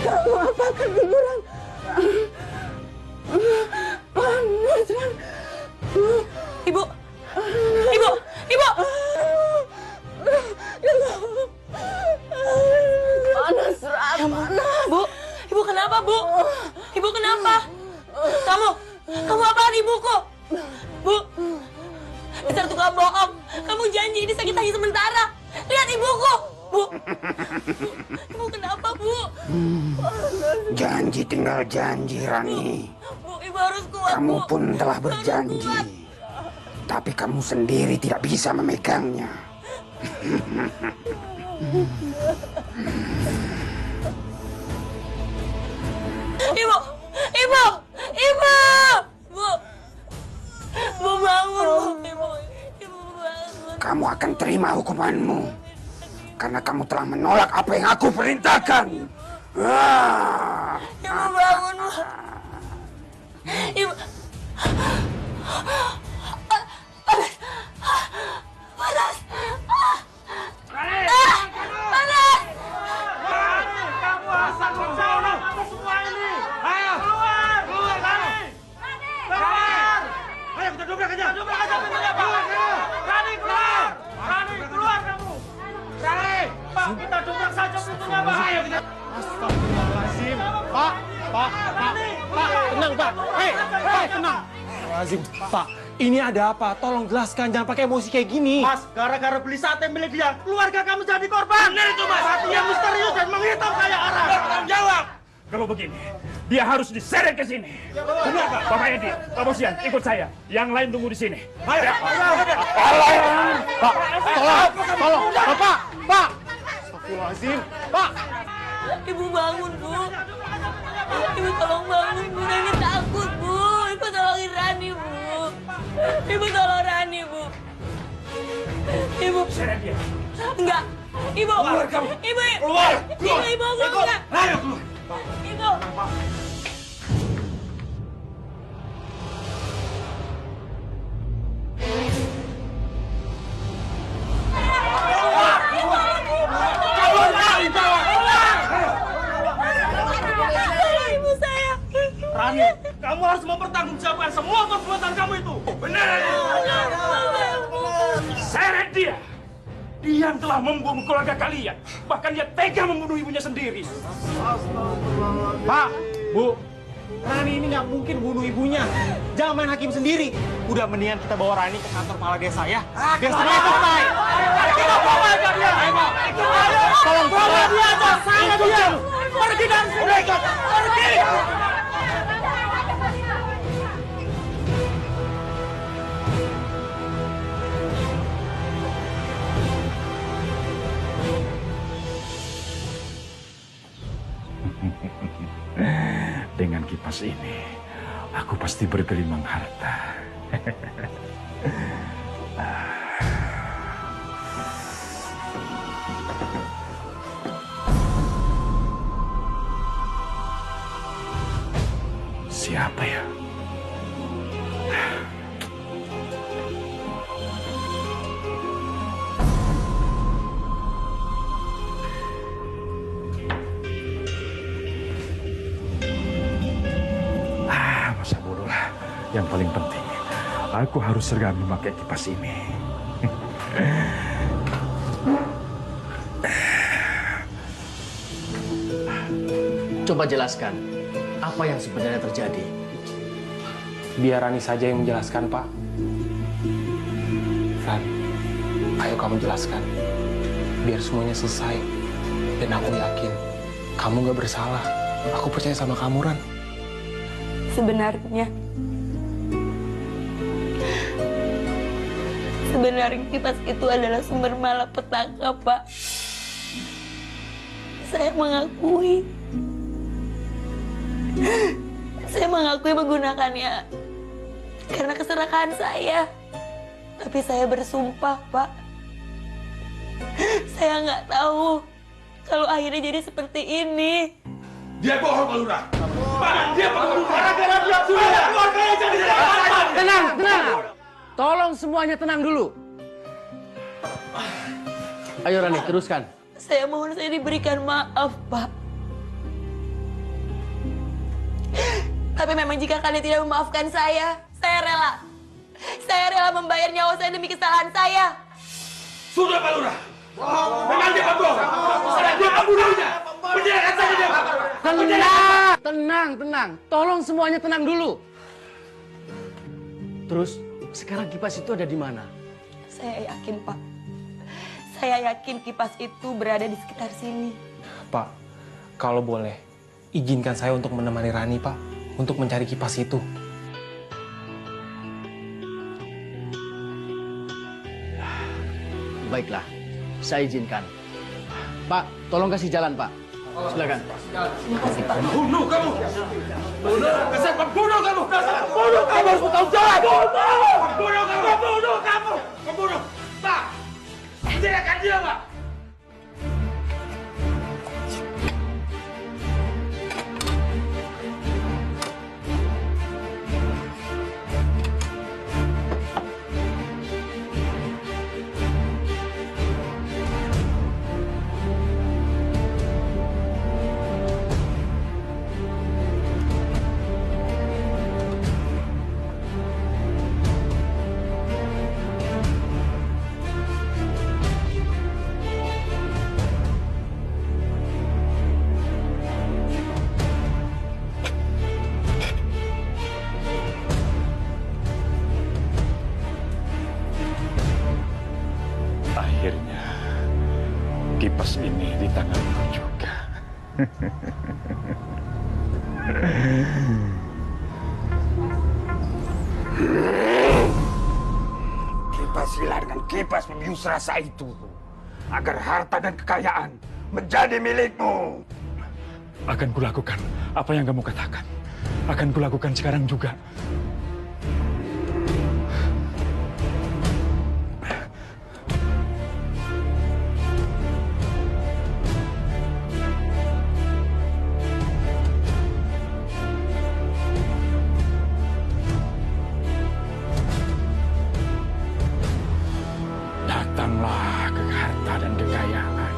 Kamu apakan ibu, Ran? Panas, Ran. Ibu! Panas, Ran. Panas. Bu, Ibu kenapa, Bu? Ibu kenapa? Kamu apaan ibuku? Bu, dasar tukang bohong. Kamu janji ini sakit hanya sementara. Lihat ibuku, Bu. Ibu kenapa, Bu? Janji tinggal janji, Rani. Bu, Ibu harus kuat, Kamu Bu. pun telah berjanji. Tapi kamu sendiri tidak bisa memegangnya. Ibu! Bu bangun, Bu. Ibu bangun. Kamu akan terima hukumanmu. Karena kamu telah menolak apa yang aku perintahkan. Ibu bangun, Bu. Ibu. Panas. Panas. Kamu asal bersama semua ini. Ayo keluar, Rani. Keluar. Ayo kita dobrak aja pintunya, Pak. Rani keluar. Pak, ini ada apa? Tolong jelaskan, jangan pakai emosi kayak gini. Mas, gara-gara beli sate milik dia, keluarga kamu jadi korban. Benar itu, Mas. Matinya misterius dan menghitam kayak orang. Tanggung jawab. Kalau begini, dia harus diseret ke sini. Benar, Pak. Bapak Edi, Pak Bosian, ikut saya. Yang lain tunggu di sini. Ayo. Pak, tolong, Bapak, Pak. Astagfirullahaladzim, Pak. Ibu bangun, Bu. Ibu tolong bangun, Bu. Rani takut, Bu. Ibu tolongin Rani, Bu. Ibu tolong Rani, Bu. Ibu. Seret dia. Enggak. Ibu. Keluar kamu. Ibu. Keluar. Ibu, enggak. Ayo keluar. Ibu. Ibu saya. Rani, kamu harus mempertanggungjawabkan semua perbuatan kamu itu. Benar. Seret dia. Dia yang telah membunuh keluarga kalian. Bahkan dia tega membunuh ibunya sendiri. Pak, Bu, Rani ini nggak mungkin bunuh ibunya. Jangan main hakim sendiri. Udah mendingan kita bawa Rani ke kantor kepala desa ya. Biar semuanya selesai. Kita bawa aja dia. Tolong bawa dia aja. Saya dia. Pergi dari sini. Pergi. Dengan kipas ini, aku pasti bergelimang harta. Siapa ya? Masa bodoh lah. Yang paling penting, aku harus segera memakai kipas ini. Coba jelaskan, apa yang sebenarnya terjadi? Biar Rani saja yang menjelaskan, Pak. Ran, ayo kamu jelaskan. Biar semuanya selesai. Dan aku yakin, kamu gak bersalah. Aku percaya sama kamu, Ran. Sebenarnya kipas itu adalah sumber malapetaka, Pak. Saya mengakui menggunakannya karena keserakahan saya. Tapi saya bersumpah, Pak, saya nggak tahu kalau akhirnya jadi seperti ini. Dia bohong, Pak Lurah. Dia bohong. Gara-gara dia sudah keluarganya jadi Tenang. Tolong semuanya tenang dulu. Ayo Rani, teruskan. Saya mohon saya diberikan maaf, Pak. Tapi memang jika kalian tidak memaafkan saya rela. Saya rela membayar nyawa saya demi kesalahan saya. Sudah, Pak Lurah. Memang dia bohong. Dia pembunuhnya. Penjarakan saja dia, Pak. Tenang. Tolong semuanya tenang dulu. Terus, sekarang kipas itu ada di mana? Saya yakin, Pak. Saya yakin kipas itu berada di sekitar sini. Pak, kalau boleh, izinkan saya untuk menemani Rani, Pak. Untuk mencari kipas itu. Baiklah, saya izinkan. Pak, tolong kasih jalan, Pak. Silakan. Terima kasih, Pak. Bunuh kamu. Dasar pembunuh kamu. Pembunuh kamu harus bertanggung jawab. Pembunuh kamu. Pembunuh. Pak, penjarakan dia, Pak. Akhirnya kipas ini di tanganku juga. Kipas hilangkan kipas pembius rasa itu, agar harta dan kekayaan menjadi milikmu. Akan kulakukan apa yang kamu katakan. Akan kulakukan sekarang juga. Datanglah ke harta dan kekayaan.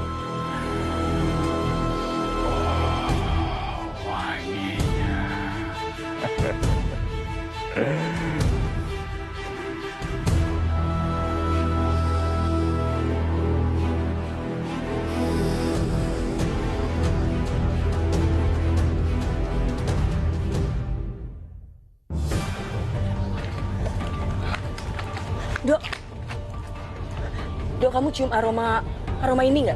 Oh, wanginya. Dok, Dok, kamu cium aroma ini nggak?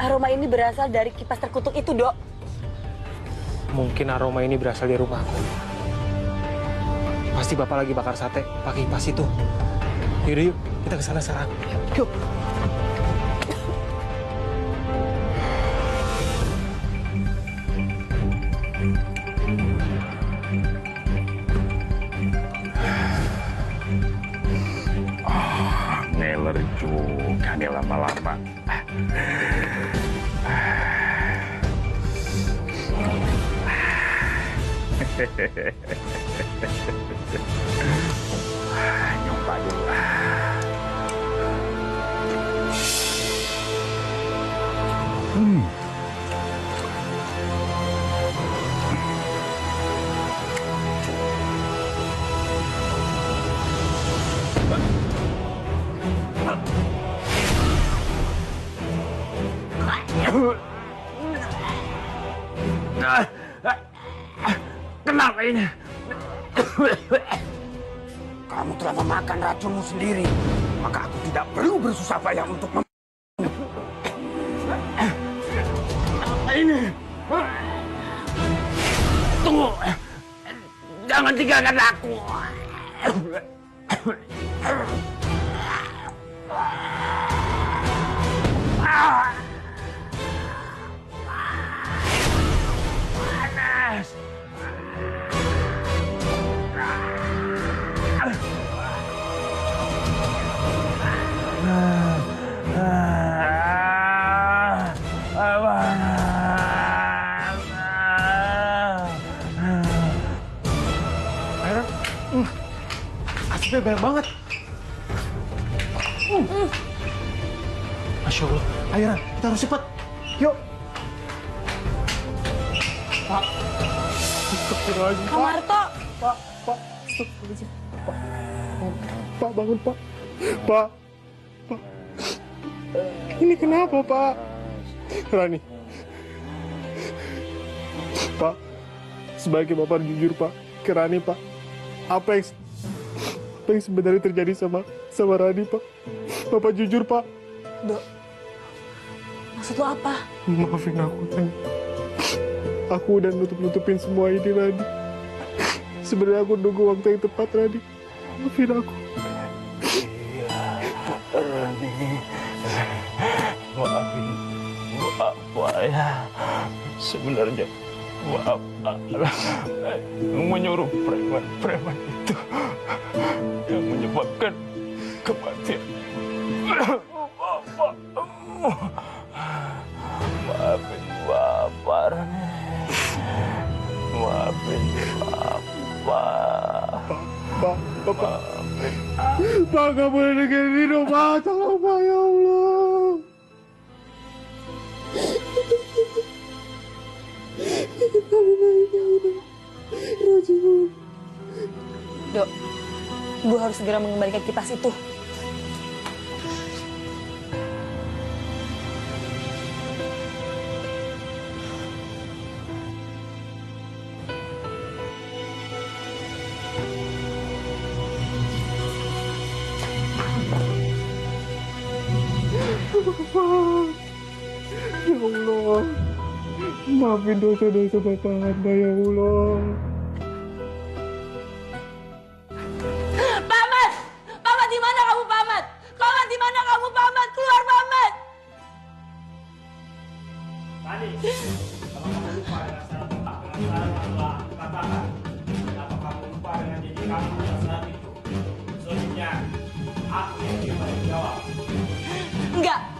Aroma ini berasal dari kipas terkutuk itu, Dok. Mungkin aroma ini berasal dari rumahku. Pasti Bapak lagi bakar sate pakai kipas itu. Yaudah yuk, kita ke sana sekarang. Yuk. Ngeler juga nih lama-lama. Nyoba dulu. Kenapa ini? Kamu telah memakan racunmu sendiri, maka aku tidak perlu bersusah payah untuk apa ini? Tunggu, jangan tinggalkan aku. Panas. Asapnya banyak banget. Masya Allah. Ayo, Ran, kita harus cepat. Yuk. Pak. Astagfirullahaladzim, Pak Marto. Pak. Astagfirullahaladzim. Pak, bangun, Pak. Pak. Ini kenapa, Pak? Rani. Pak. Sebagai Bapak jujur, Pak. Ke Rani, Pak. Apa yang sebenarnya terjadi sama Rani, Pak? Bapak jujur, Pak. Dok, maksud lo apa? Maafin aku, Rani. Aku udah nutupin semua ini, Rani. Sebenarnya aku nunggu waktu yang tepat, Rani. Maafin aku. Rani, maafin Bapak ya. Sebenarnya Bapak yang menyuruh preman itu yang menyebabkan kematian Bapak. Maafin Bapak, Rani. Maafin Bapak. Bapak. Pak, nggak boleh dengerin ini dong, Pak. Tolong, Pak, ya Allah. Dok, Ibu harus segera mengembalikan kipas itu. Ya Allah, maafin dosa-dosa Bapak hamba ya Allah. Paman! Paman di mana kamu, Paman? Paman di mana kamu, Paman? Keluar, Paman! Tadi, kalau kamu lupa dengan syarat mutlak dengan syarat Allah, katakan, kenapa kamu lupa dengan janji kamu pada saat itu? Selanjutnya, aku yang bertanggung jawab. Enggak!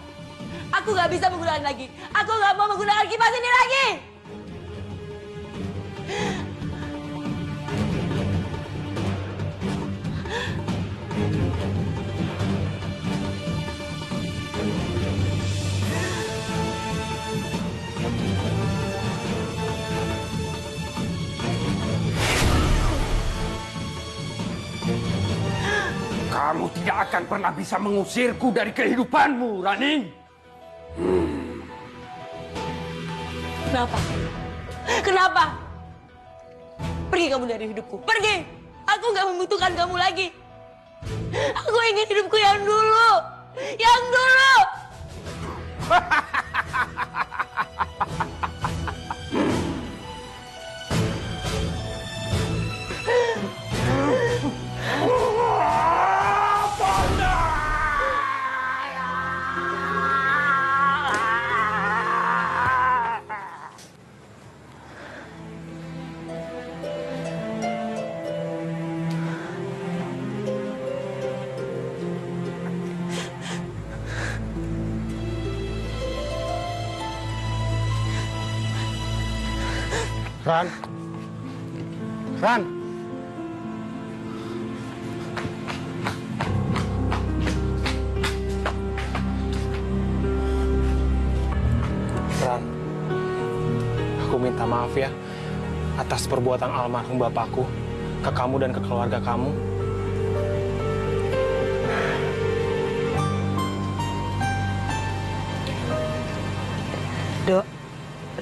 Aku nggak bisa menggunakan lagi. Aku nggak mau menggunakan kipas ini lagi. Kamu tidak akan pernah bisa mengusirku dari kehidupanmu, Rani. Kenapa? Kenapa? Pergi kamu dari hidupku. Pergi! Aku nggak membutuhkan kamu lagi. Aku ingin hidupku yang dulu. Yang dulu! Ran. Ran. Ran. Aku minta maaf ya atas perbuatan almarhum bapakku ke kamu dan ke keluarga kamu. Dok,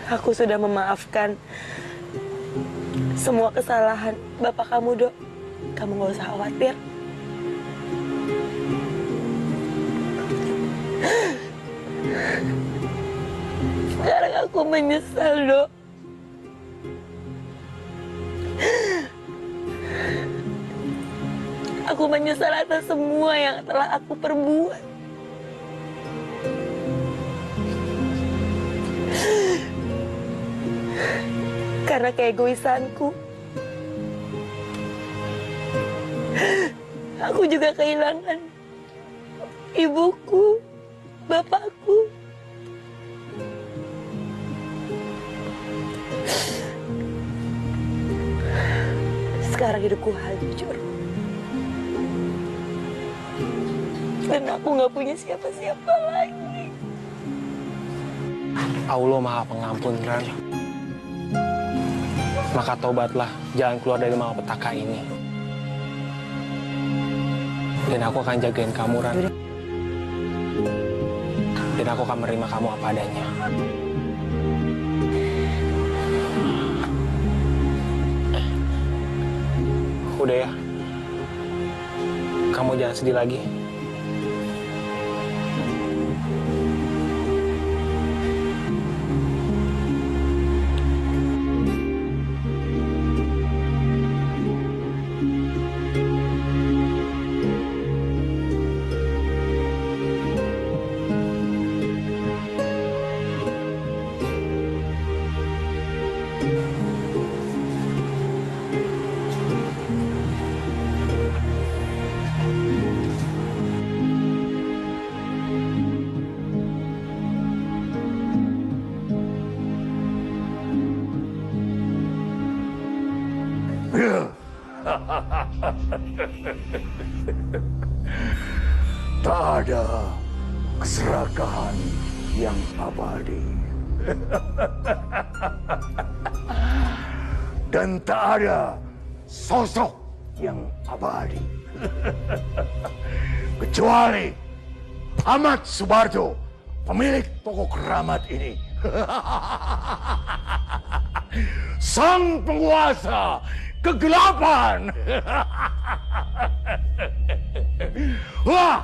aku sudah memaafkan semua kesalahan bapak kamu, Dok. Kamu gak usah khawatir. Sekarang aku menyesal, Dok. Aku menyesal atas semua yang telah aku perbuat. Karena keegoisanku, aku juga kehilangan ibuku, bapakku. Sekarang hidupku hancur. Dan aku gak punya siapa-siapa lagi. Allah Maha Pengampun, Ran. Maka tobatlah, jangan keluar dari malapetaka ini. Dan aku akan jagain kamu, Ran. Dan aku akan menerima kamu apa adanya. Udah ya, kamu jangan sedih lagi. Tak ada keserakahan yang abadi. Dan tak ada sosok yang abadi. Kecuali Ahmad Subarjo, pemilik toko keramat ini. Sang penguasa kegelapan. Wah.